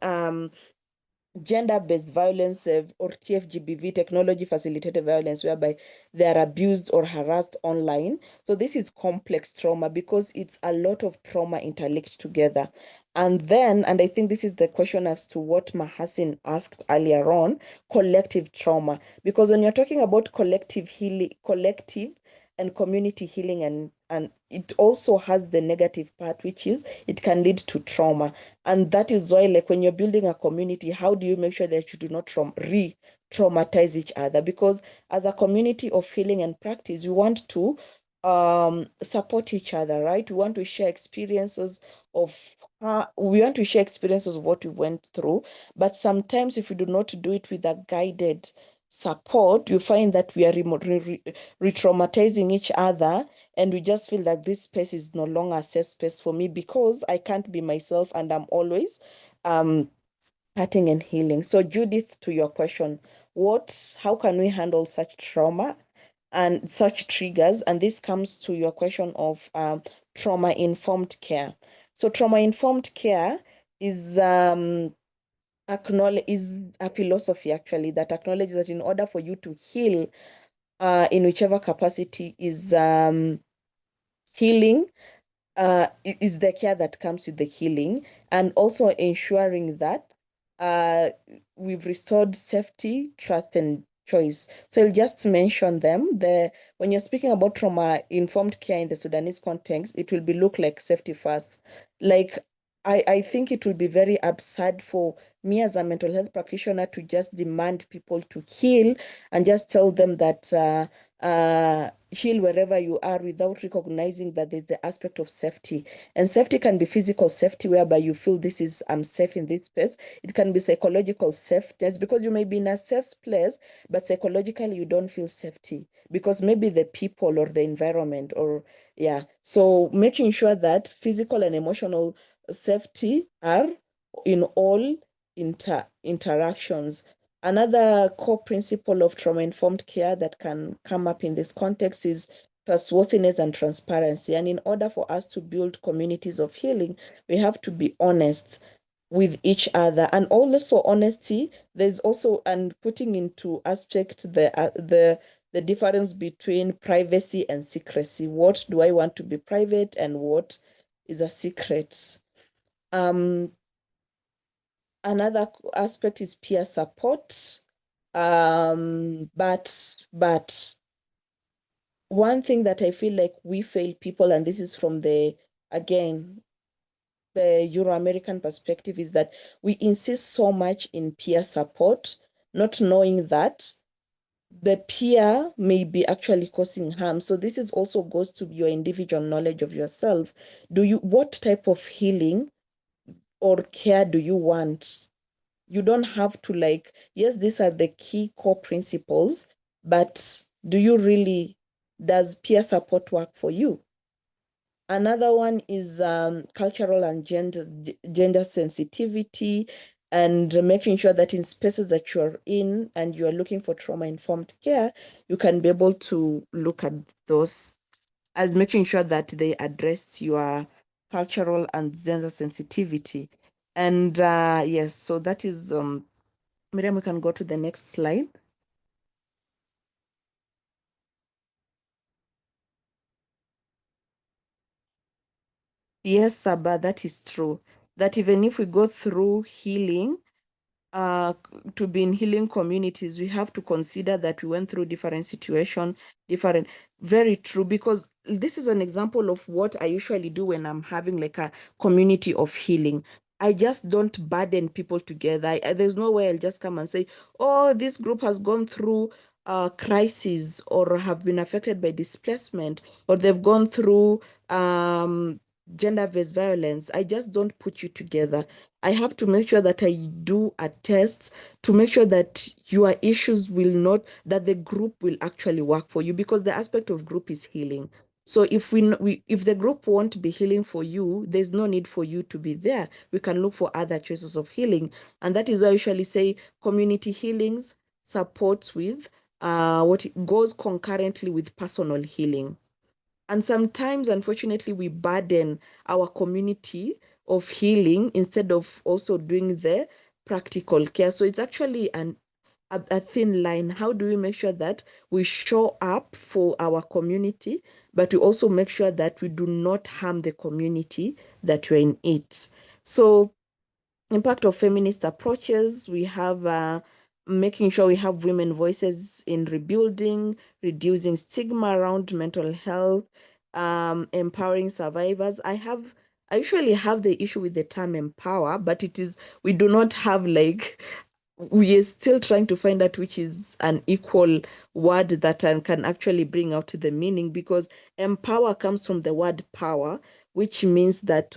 gender-based violence or TFGBV, technology facilitated violence, whereby they are abused or harassed online. So this is complex trauma because it's a lot of trauma interlinked together. And then, and I think this is the question as to what Mahasin asked earlier on, collective trauma. Because when you're talking about collective healing, collective and community healing, and it also has the negative part, which is it can lead to trauma. And that is why, like when you're building a community, how do you make sure that you do not re-traumatize each other? Because as a community of healing and practice, we want to support each other, right? We want to share experiences of we want to share experiences of what we went through. But sometimes if we do not do it with a guided support, you find that we are re-traumatizing each other, and we just feel like this space is no longer a safe space for me because I can't be myself and I'm always um hurting and healing. So Judith, to your question, how can we handle such trauma and such triggers? And this comes to your question of trauma-informed care. So trauma-informed care is is a philosophy actually that acknowledges that in order for you to heal in whichever capacity is healing is the care that comes with the healing, and also ensuring that uh, we've restored safety, trust, and choice. So I'll just mention them. When you're speaking about trauma-informed care in the Sudanese context, it will be look like safety first. Like I think it will be very absurd for me as a mental health practitioner to just demand people to heal and just tell them that heal wherever you are without recognizing that there's the aspect of safety. And safety can be physical safety, whereby you feel I'm safe in this space. It can be psychological safety because you may be in a safe place, but psychologically you don't feel safety because maybe the people or the environment or yeah. So making sure that physical and emotional safety are in all interactions. Another core principle of trauma-informed care that can come up in this context is trustworthiness and transparency. And in order for us to build communities of healing, we have to be honest with each other. And also honesty, there's also, and putting into aspect the difference between privacy and secrecy. What do I want to be private and what is a secret? Um, Another aspect is peer support. But one thing that I feel like we fail people, and this is from again, the Euro-American perspective, is that we insist so much in peer support, not knowing that the peer may be actually causing harm. So this is also goes to your individual knowledge of yourself. What type of healing or care do you want? You don't have to yes, these are the key core principles, but does peer support work for you? Another one is cultural and gender sensitivity, and making sure that in spaces that you're in and you're looking for trauma-informed care, you can be able to look at those as making sure that they address your cultural and gender sensitivity. And yes, so that is Miriam, we can go to the next slide. Yes, Saba, that is true. That even if we go through healing, to be in healing communities, we have to consider that we went through different situation, different, very true, because this is an example of what I usually do when I'm having like a community of healing. I just don't burden people together. There's no way I'll just come and say, oh, this group has gone through crisis or have been affected by displacement or they've gone through gender-based violence. I just don't put you together. I have to make sure that I do a test to make sure that your issues will not, that the group will actually work for you, because the aspect of group is healing. So if the group won't be healing for you, there's no need for you to be there. We can look for other choices of healing. And that is why I usually say community healings supports with what goes concurrently with personal healing. And sometimes, unfortunately, we burden our community of healing instead of also doing the practical care. So it's actually a thin line. How do we make sure that we show up for our community, but we also make sure that we do not harm the community that we're in it? So impact of feminist approaches, we have making sure we have women voices in rebuilding, reducing stigma around mental health, empowering survivors. I usually have the issue with the term empower, but we do not have like, we are still trying to find out which is an equal word that can actually bring out the meaning, because empower comes from the word power, which means that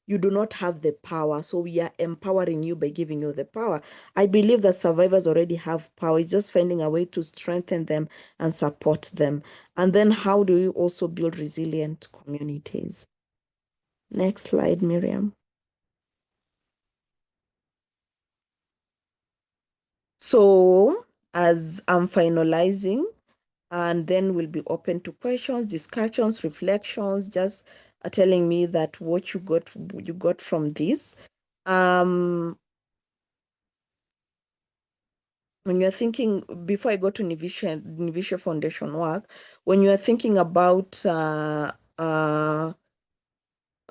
you do not have the power. So we are empowering you by giving you the power. I believe that survivors already have power. It's just finding a way to strengthen them and support them. And then how do you also build resilient communities? Next slide, Miriam. So as I'm finalizing, and then we'll be open to questions, discussions, reflections, just telling me that what you got from this. When you're thinking, before I go to Nivisha Foundation work, when you're thinking about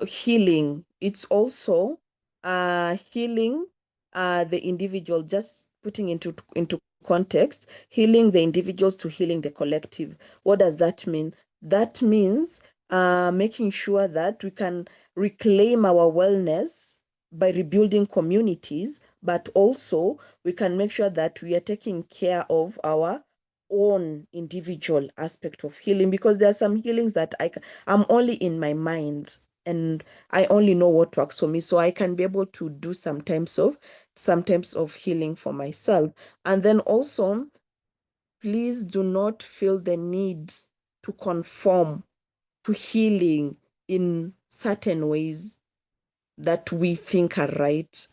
healing, it's also healing the individual, just putting into context, healing the individuals to healing the collective. What does that mean? That means making sure that we can reclaim our wellness by rebuilding communities, but also we can make sure that we are taking care of our own individual aspect of healing, because there are some healings that I'm only in my mind, and I only know what works for me. So I can be able to do some types of healing for myself. And then also, please do not feel the need to conform to healing in certain ways that we think are right.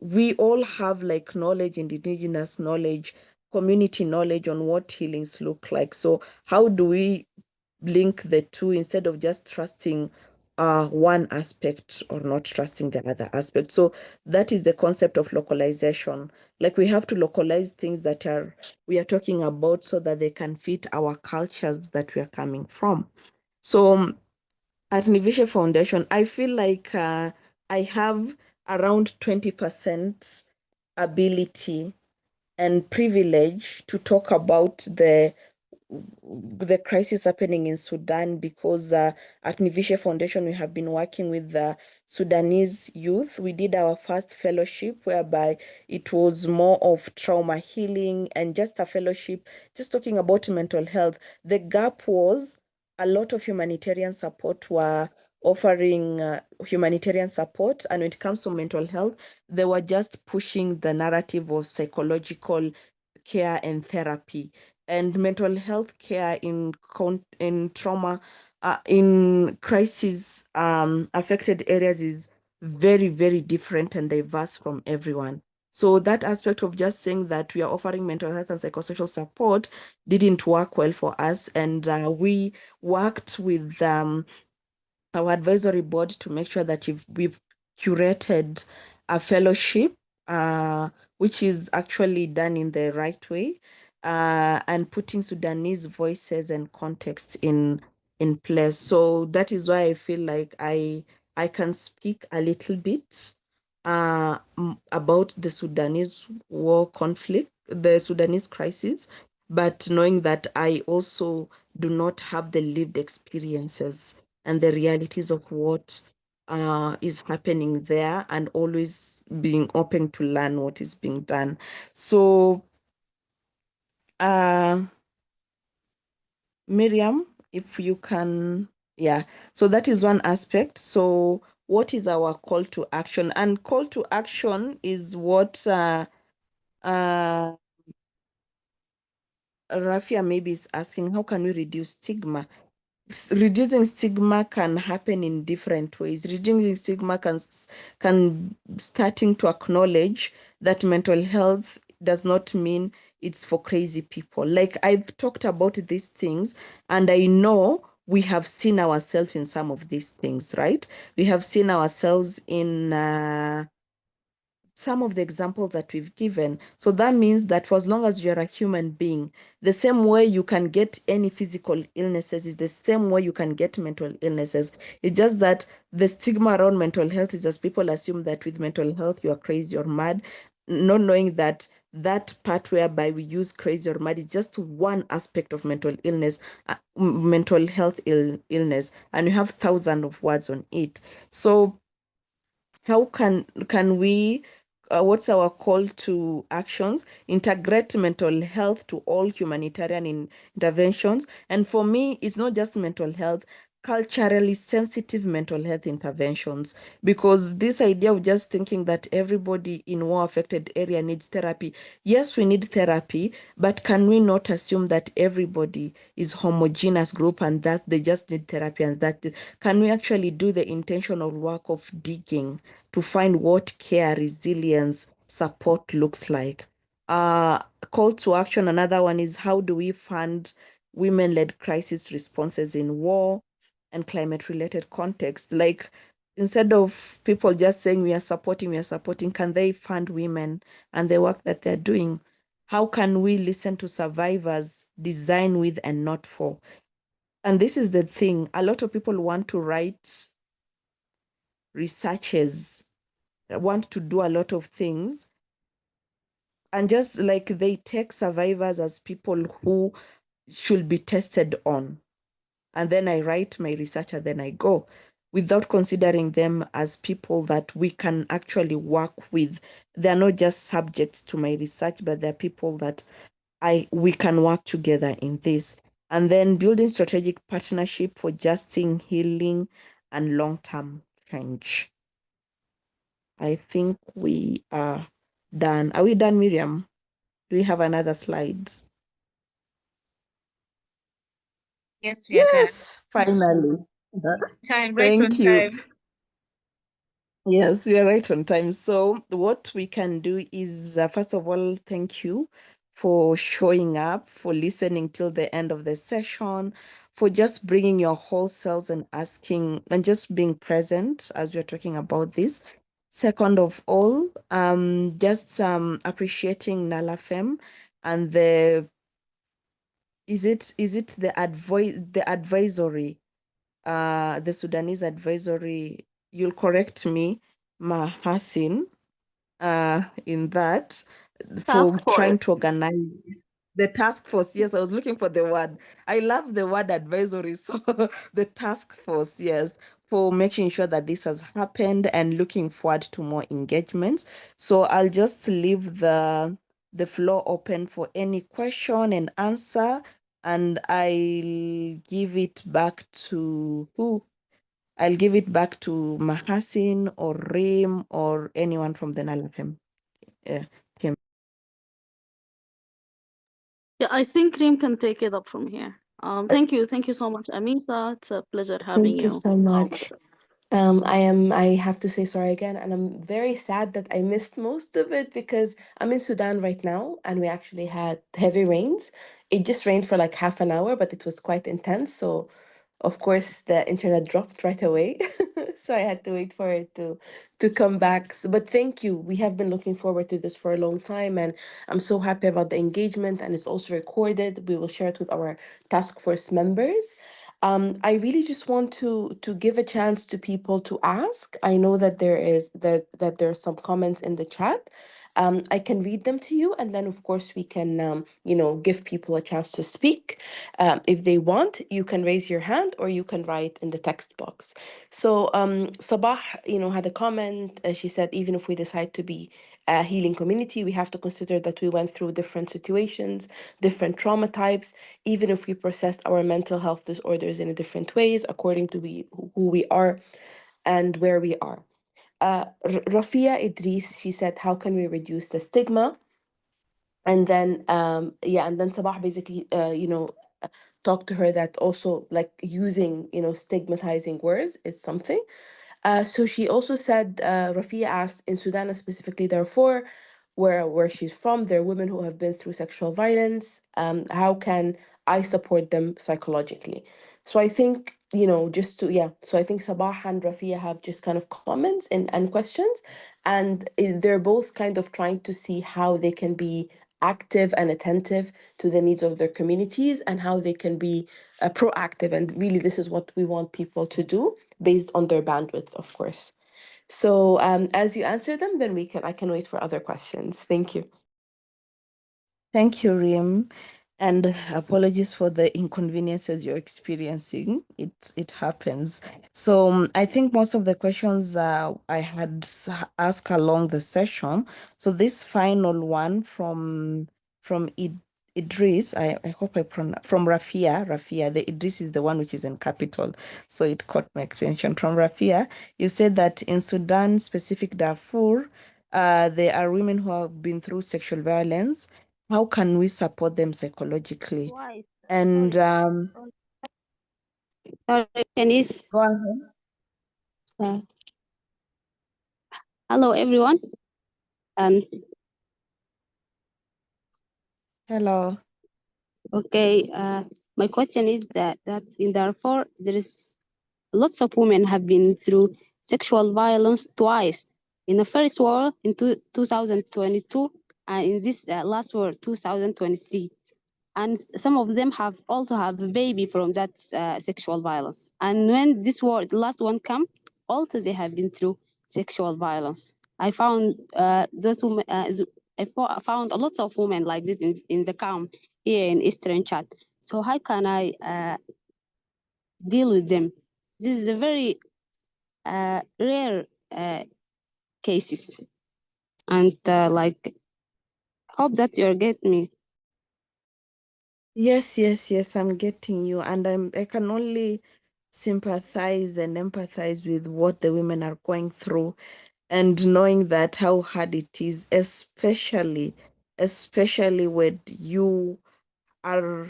We all have like knowledge, indigenous knowledge, community knowledge on what healings look like. So how do we link the two instead of just trusting one aspect or not trusting the other aspect? So that is the concept of localization. Like, we have to localize things that we are talking about so that they can fit our cultures that we are coming from. So at Nivisha Foundation, I feel like I have around 20% ability and privilege to talk about the crisis happening in Sudan, because at Nivisha Foundation, we have been working with the Sudanese youth. We did our first fellowship whereby it was more of trauma healing and just a fellowship, just talking about mental health. The gap was a lot of humanitarian support were offering humanitarian support. And when it comes to mental health, they were just pushing the narrative of psychological care and therapy, and mental health care in trauma, in crisis affected areas is very, very different and diverse from everyone. So that aspect of just saying that we are offering mental health and psychosocial support didn't work well for us, and we worked with our advisory board to make sure that we've curated a fellowship, which is actually done in the right way, and putting Sudanese voices and context in place. So that is why I feel like I can speak a little bit about the Sudanese war conflict, the Sudanese crisis, but knowing that I also do not have the lived experiences and the realities of what is happening there, and always being open to learn what is being done. So, uh, Miriam, if you can, yeah. So that is one aspect. So what is our call to action? And call to action is what uh, Rafia maybe is asking, how can we reduce stigma? Reducing stigma can happen in different ways. Reducing stigma can starting to acknowledge that mental health does not mean it's for crazy people. Like, I've talked about these things, and I know we have seen ourselves in some of these things, right? We have seen ourselves in some of the examples that we've given. So that means that for as long as you're a human being, the same way you can get any physical illnesses is the same way you can get mental illnesses. It's just that the stigma around mental health is just people assume that with mental health, you are crazy or mad, not knowing that that part whereby we use crazy or mad is just one aspect of mental illness, mental health illness, and you have thousands of words on it. So how can we what's our call to actions? Integrate mental health to all humanitarian interventions. And for me, it's not just mental health, culturally sensitive mental health interventions, because this idea of just thinking that everybody in war affected area needs therapy. Yes, we need therapy, but can we not assume that everybody is homogeneous group and that they just need therapy? And that can we actually do the intentional work of digging to find what care, resilience, support looks like? Uh, Call to action. Another one is, how do we fund women-led crisis responses in war and climate-related context? Like, instead of people just saying we are supporting, can they fund women and the work that they're doing? How can we listen to survivors, design with and not for? And this is the thing. A lot of people want to write researches, want to do a lot of things, and just like they take survivors as people who should be tested on. And then I write my research and then I go, without considering them as people that we can actually work with. They're not just subjects to my research, but they're people that we can work together in this. And then building strategic partnership for justice, healing, and long-term change. I think we are done. Are we done, Miriam? Do we have another slide? Yes, we are done. Yes, finally. Time, right Thank on you. time. Yes, we are right on time. So, what we can do is, first of all, thank you for showing up, for listening till the end of the session, for just bringing your whole selves and asking and just being present as we're talking about this. Second of all, just appreciating Nalafem and the is it the advisory, the Sudanese advisory, you'll correct me, Mahasin, in that, for Task trying force. to organize the task force. Yes, I was looking for the word. I love the word advisory. So the task force, yes, for making sure that this has happened and looking forward to more engagements. So I'll just leave the floor open for any question and answer, and I'll give it back to who? I'll give it back to Mahasin or Rim or anyone from the NALFM team. Yeah, I think Reem can take it up from here. Thank you so much, Amita. It's a pleasure having Thank you you. so much. I have to say sorry again, and I'm very sad that I missed most of it because I'm in Sudan right now, and we actually had heavy rains. It just rained for like half an hour, but it was quite intense. So of course the internet dropped right away. So I had to wait for it to come back. But thank you. We have been looking forward to this for a long time, and I'm so happy about the engagement, and it's also recorded. We will share it with our task force members. I really just want to give a chance to people to ask. I know that there are some comments in the chat. I can read them to you, and then of course we can give people a chance to speak. If they want, you can raise your hand or you can write in the text box. So Sabah, had a comment. She said, even if we decide to be a healing community, we have to consider that we went through different situations, different trauma types, even if we processed our mental health disorders in a different ways according to who we are and where we are. Rafia Idris, she said, how can we reduce the stigma? And then and then Sabah basically talked to her that also like using stigmatizing words is something. So she also said, Rafia asked, in Sudan specifically, therefore, where she's from, there are women who have been through sexual violence. How can I support them psychologically? So I think, just to, yeah, so I think Sabah and Rafia have just kind of comments and questions, and they're both kind of trying to see how they can be active and attentive to the needs of their communities and how they can be proactive. And really, this is what we want people to do based on their bandwidth, of course. So as you answer them, then I can wait for other questions. Thank you. Thank you, Rim. And apologies for the inconveniences you're experiencing. It happens. So I think most of the questions I had asked along the session. So this final one from Idris, I hope I pronounce from Rafia. Rafia, the Idris is the one which is in capital, so it caught my attention. From Rafia, you said that in Sudan, specific Darfur, there are women who have been through sexual violence. How can we support them psychologically? Why? And Sorry. Sorry, can you? go ahead. Uh, hello, everyone. And Hello. okay, my question is that in Darfur there is lots of women have been through sexual violence twice. In the first war in 2022, and in this last war 2023. And some of them have also have a baby from that sexual violence. And when this war, the last one come, also they have been through sexual violence. I found those women. I found a lot of women like this in the camp here in Eastern Chad. So how can I deal with them? This is a very rare cases, and like hope that you get me. Yes, yes, yes, I'm getting you. And I can only sympathize and empathize with what the women are going through and knowing that how hard it is, especially when you are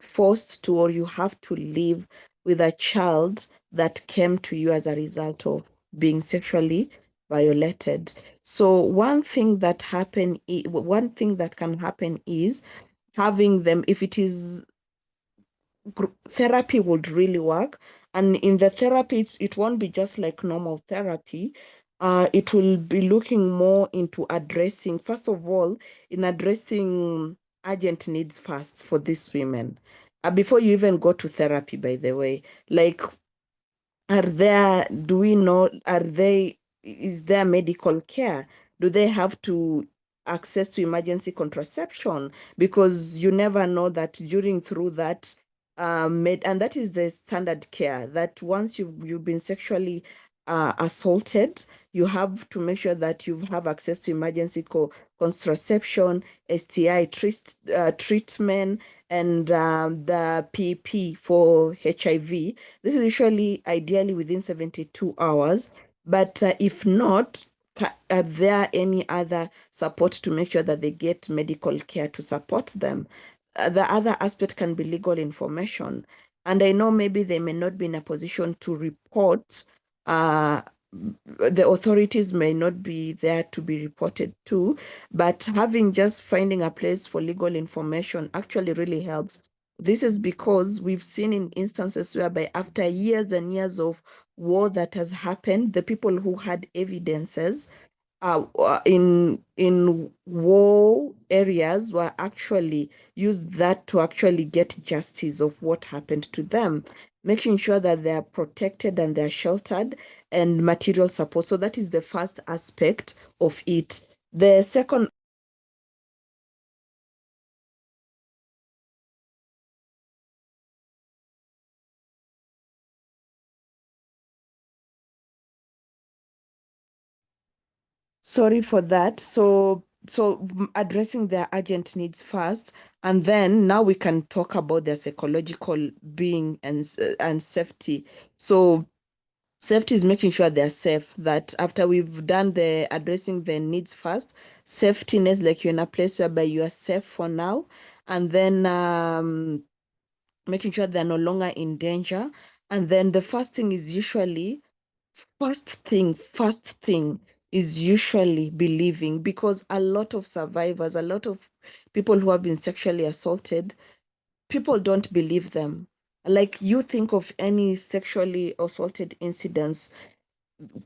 forced to or you have to live with a child that came to you as a result of being sexually violated. So one thing that can happen is having them, if it is therapy would really work. And in the therapy, it won't be just like normal therapy. It will be looking more into addressing, first of all, in addressing urgent needs first for these women. Before you even go to therapy, by the way, like do we know, is there medical care? Do they have to access to emergency contraception? Because you never know that through that, and that is the standard care, that once you've been sexually assaulted, you have to make sure that you have access to emergency contraception, STI treatment, and the PP for HIV. This is usually ideally within 72 hours. But if not, are there any other support to make sure that they get medical care to support them? The other aspect can be legal information. And I know maybe they may not be in a position to report. The authorities may not be there to be reported to, but finding a place for legal information actually really helps. This is because we've seen in instances whereby after years and years of war that has happened, the people who had evidences in war areas were actually used that to actually get justice of what happened to them, making sure that they are protected and they're sheltered and material support. So that is the first aspect of it. The second, sorry for that. So addressing their urgent needs first, and then now we can talk about their psychological being and safety. So safety is making sure they're safe, that after we've done the addressing their needs first, safetyness, like you're in a place whereby you are safe for now, and then making sure they're no longer in danger. And then the first thing is usually believing, because a lot of survivors, a lot of people who have been sexually assaulted, people don't believe them. Like, you think of any sexually assaulted incidents,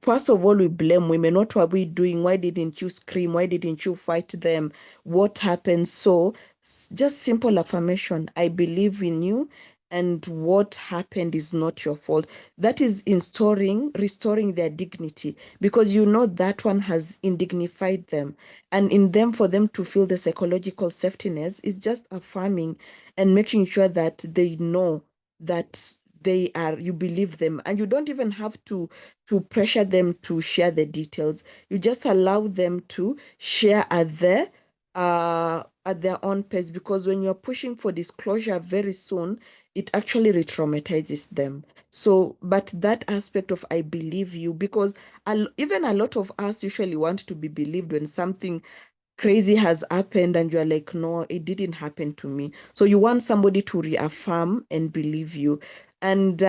first of all, we blame women. What were we doing? Why didn't you scream? Why didn't you fight them? What happened? So, just simple affirmation: I believe in you, and what happened is not your fault. That is restoring their dignity, because you know that one has indignified them. And in them, for them to feel the psychological safetyness is just affirming and making sure that they know that you believe them, and you don't even have to pressure them to share the details. You just allow them to share at their own pace, because when you're pushing for disclosure very soon, it actually re-traumatizes them. So, but that aspect of I believe you, because even a lot of us usually want to be believed when something crazy has happened and you're like, no, it didn't happen to me. So you want somebody to reaffirm and believe you. And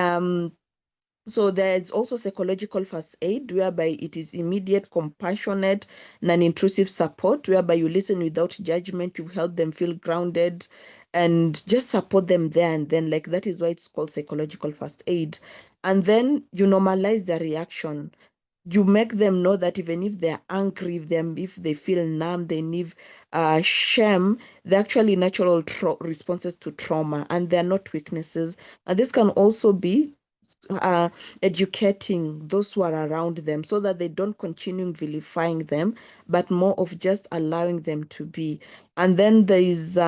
so there's also psychological first aid, whereby it is immediate, compassionate, non-intrusive support, whereby you listen without judgment, you help them feel grounded, and just support them there and then. Like, that is why it's called psychological first aid. And then you normalize their reaction. You make them know that even if they're angry, if they feel numb, they need shame, they're actually natural responses to trauma, and they're not weaknesses. And this can also be uh, educating those who are around them, so that they don't continue vilifying them, but more of just allowing them to be. And then there is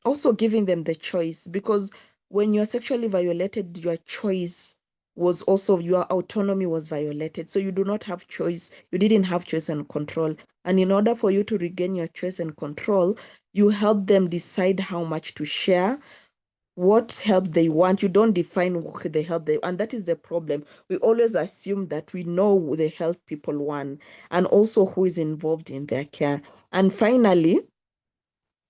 also giving them the choice, because when you're sexually violated, your choice was also, your autonomy was violated. So you do not have choice. You didn't have choice and control. And in order for you to regain your choice and control, you help them decide how much to share, what help they want. You don't define the help they, and that is the problem. We always assume that we know the help people want, and also who is involved in their care. And finally,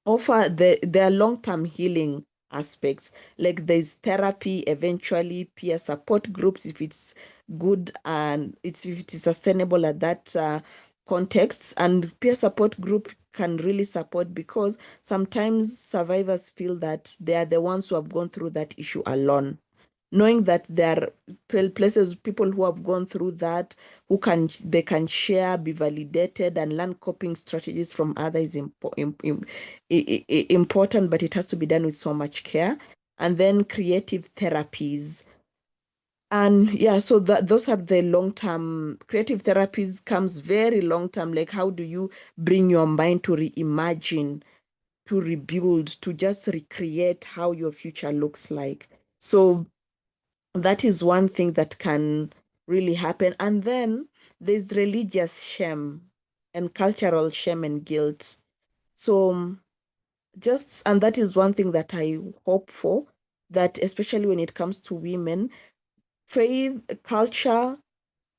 offer their long-term healing aspects, like there's therapy, eventually peer support groups if it's good, and if it is sustainable at that context. And peer support group can really support, because sometimes survivors feel that they are the ones who have gone through that issue alone, knowing that there are places, people who have gone through that, they can share, be validated, and learn coping strategies from others is important, but it has to be done with so much care. And then creative therapies. And yeah, so those are the long term. Creative therapies comes very long term. Like, how do you bring your mind to reimagine, to rebuild, to just recreate how your future looks like? So that is one thing that can really happen. And then there's religious shame and cultural shame and guilt. So and that is one thing that I hope for, that especially when it comes to women, faith, culture,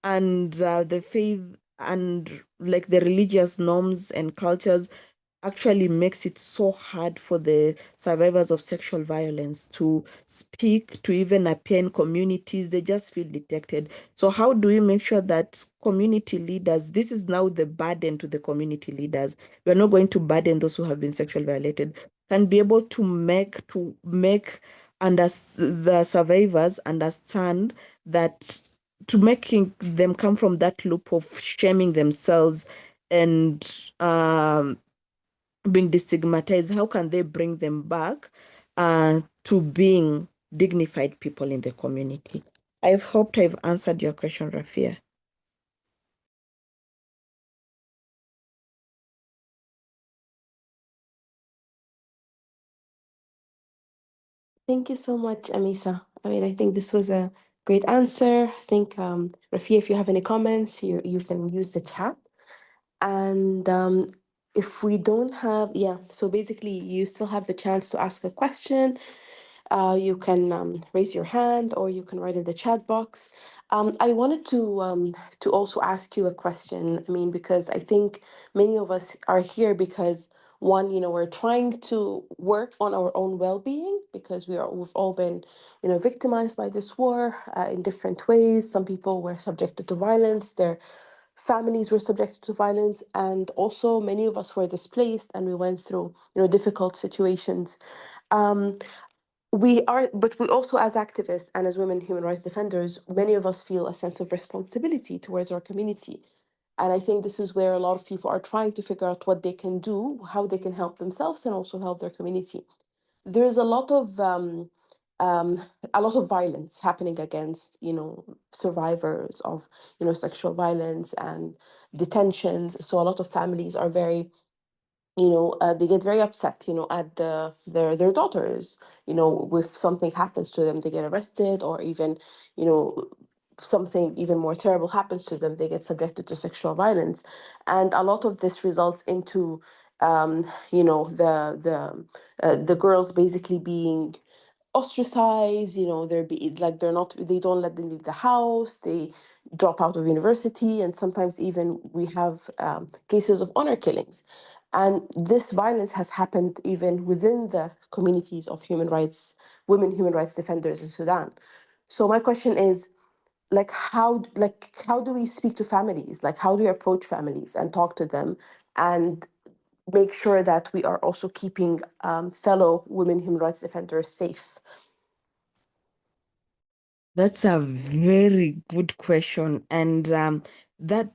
and the faith, and like the religious norms and cultures, actually makes it so hard for the survivors of sexual violence to speak, to even appear in communities. They just feel detected. So how do we make sure that community leaders, this is now the burden to the community leaders, we're not going to burden those who have been sexually violated, can be able to make the survivors understand that, to making them come from that loop of shaming themselves and being destigmatized, how can they bring them back to being dignified people in the community? I've hoped I've answered your question, Rafia. Thank you so much, Amisa. I mean, I think this was a great answer. I think, Rafia, if you have any comments, you can use the chat. And if we don't have, yeah, so basically you still have the chance to ask a question. You can raise your hand, or you can write in the chat box. I wanted to also ask you a question. I mean, because I think many of us are here because, one, we're trying to work on our own well-being, because we've all been, victimized by this war in different ways. Some people were subjected to violence. Their families were subjected to violence, and also many of us were displaced, and we went through difficult situations. Um, we are, but we also, as activists and as women human rights defenders, many of us feel a sense of responsibility towards our community. And I think this is where a lot of people are trying to figure out what they can do, how they can help themselves and also help their community. There's um, a lot of violence happening against, survivors of, sexual violence and detentions. So a lot of families are very, they get very upset, at their daughters, if something happens to them, they get arrested, or even, you know, something even more terrible happens to them, they get subjected to sexual violence. And a lot of this results into, the girls basically being ostracized. They don't let them leave the house, they drop out of university, and sometimes even we have cases of honor killings. And this violence has happened even within the communities of human rights, women human rights defenders in Sudan. So my question is, how do we speak to families? Like, how do we approach families and talk to them and make sure that we are also keeping fellow women human rights defenders safe? That's a very good question. And that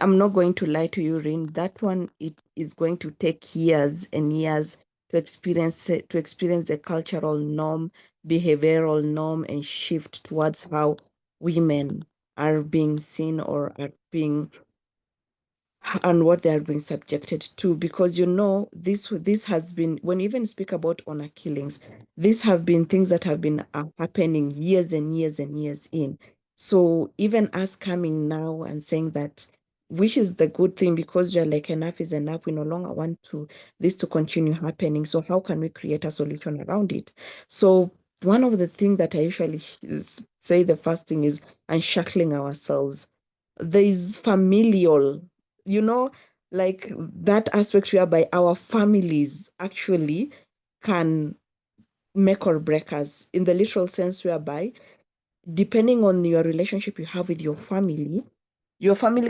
I'm not going to lie to you, Rin. That one, it is going to take years and years to experience the cultural norm, behavioral norm, and shift towards how women are being seen or are being and what they are being subjected to, because this has been, when you even speak about honor killings, these have been things that have been happening years and years and years in. So even us coming now and saying that, which is the good thing, because we're like, enough is enough, we no longer want to this to continue happening, so how can we create a solution around it? So one of the things that I usually say, the first thing is unshackling ourselves. There is familial, you know, like that aspect whereby our families actually can make or break us, in the literal sense whereby, depending on your relationship you have with your family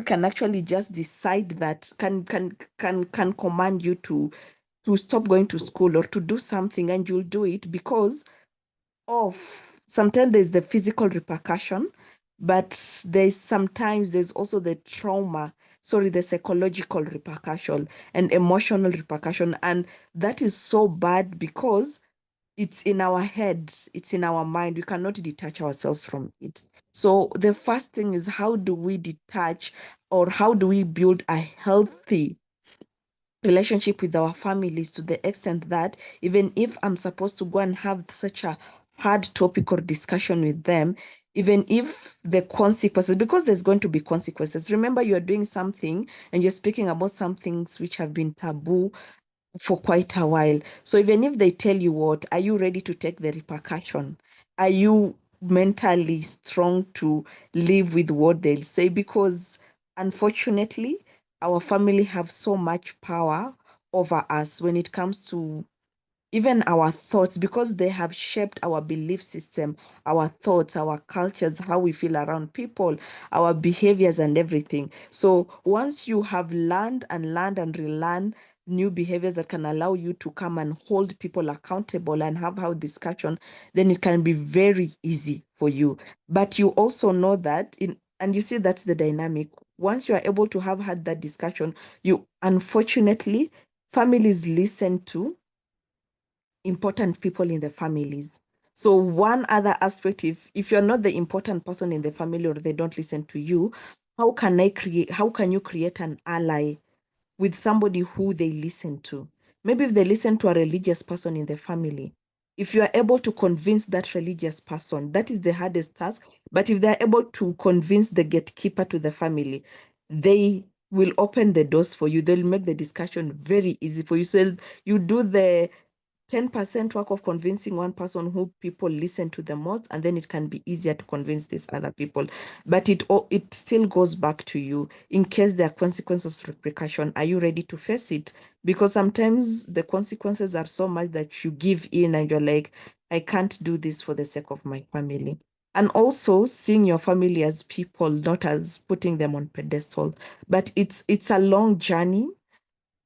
can actually just decide that, can command you to stop going to school or to do something, and you'll do it because of, sometimes there's the physical repercussion, but there's also the trauma, sorry, the psychological repercussion and emotional repercussion. And that is so bad because it's in our head, it's in our mind. We cannot detach ourselves from it. So the first thing is, how do we detach, or how do we build a healthy relationship with our families, to the extent that even if I'm supposed to go and have such a hard topic or discussion with them, even if the consequences, because there's going to be consequences. Remember, you're doing something and you're speaking about some things which have been taboo for quite a while. So even if they tell you what, are you ready to take the repercussion? Are you mentally strong to live with what they'll say? Because unfortunately, our family have so much power over us when it comes to even our thoughts, because they have shaped our belief system, our thoughts, our cultures, how we feel around people, our behaviors, and everything. So once you have learned and relearned new behaviors that can allow you to come and hold people accountable and have how discussion, then it can be very easy for you. But you also know that and you see that's the dynamic. Once you are able to have had that discussion, you, unfortunately, families listen to important people in the families. So one other aspect, if you're not the important person in the family, or they don't listen to you, how can you create an ally with somebody who they listen to? Maybe if they listen to a religious person in the family, if you are able to convince that religious person, that is the hardest task. But if they're able to convince the gatekeeper to the family, they will open the doors for you. They'll make the discussion very easy for you. So you do the 10% work of convincing one person who people listen to the most, and then it can be easier to convince these other people. But it still goes back to you. In case there are consequences, repercussion, are you ready to face it? Because sometimes the consequences are so much that you give in and you're like, I can't do this for the sake of my family. And also seeing your family as people, not as putting them on pedestal. But it's a long journey,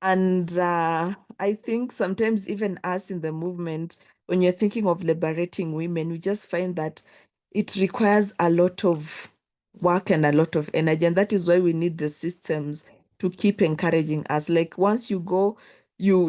and I think sometimes even us in the movement, when you're thinking of liberating women, we just find that it requires a lot of work and a lot of energy. And that is why we need the systems to keep encouraging us. Like once you go, you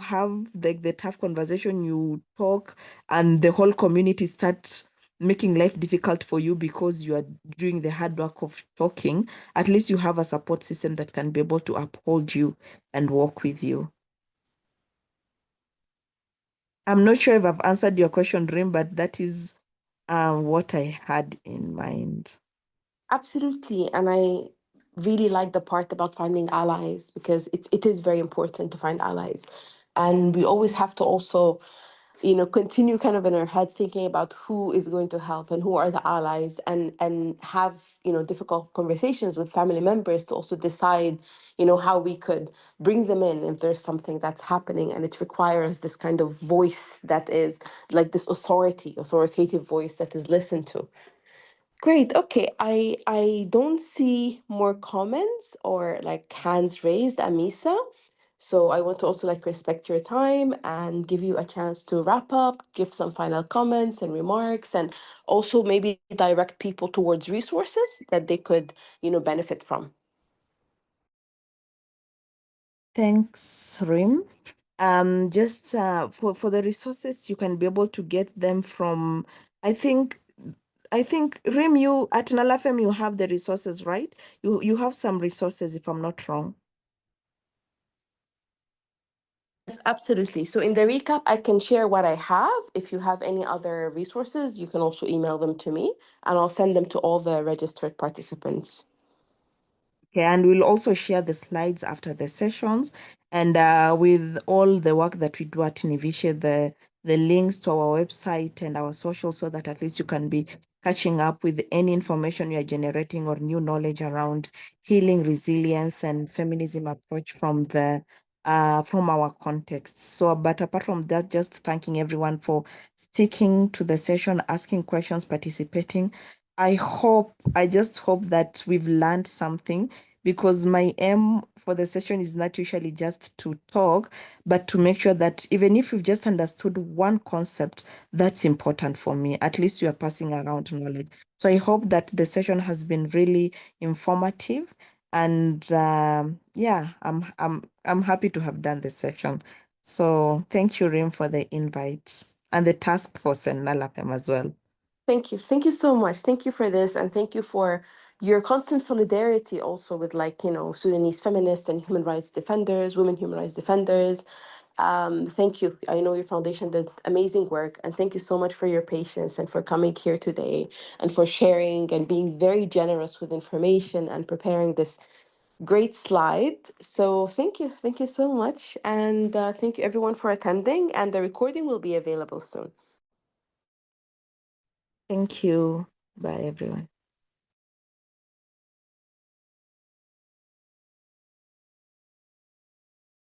have like the tough conversation, you talk, and the whole community starts making life difficult for you because you are doing the hard work of talking. At least you have a support system that can be able to uphold you and work with you. I'm not sure if I've answered your question, Rim, but that is what I had in mind. Absolutely. And I really like the part about finding allies because it is very important to find allies. And we always have to also, continue kind of in our head thinking about who is going to help and who are the allies, and have, difficult conversations with family members to also decide, how we could bring them in if there's something that's happening and it requires this kind of voice that is like this authoritative voice that is listened to. Great. Okay. I don't see more comments or like hands raised, Amisa. So I want to also like respect your time and give you a chance to wrap up, give some final comments and remarks, and also maybe direct people towards resources that they could, benefit from. Thanks, Rim. Just for the resources, you can be able to get them from, I think, Rim, you at Nalafem, you have the resources, right? You have some resources, if I'm not wrong. Yes, absolutely. So in the recap, I can share what I have. If you have any other resources, you can also email them to me and I'll send them to all the registered participants. Okay, and we'll also share the slides after the sessions, and with all the work that we do at Nivishe, the links to our website and our social, so that at least you can be catching up with any information you are generating or new knowledge around healing, resilience, and feminism approach from our context. So, but apart from that, just thanking everyone for sticking to the session, asking questions, participating. I just hope that we've learned something, because my aim for the session is not usually just to talk, but to make sure that even if you've just understood one concept, that's important for me. At least you are passing around knowledge. So I hope that the session has been really informative. And yeah, I'm happy to have done the session. So thank you, Rim, for the invite and the task force and Nalapem as well. Thank you. Thank you so much. Thank you for this. And thank you for your constant solidarity also with like, Sudanese feminists and human rights defenders, women human rights defenders. Thank you. I know your foundation did amazing work. And thank you so much for your patience and for coming here today and for sharing and being very generous with information and preparing this great slide. So thank you. Thank you so much. And thank you everyone for attending. And the recording will be available soon. Thank you. Bye, everyone.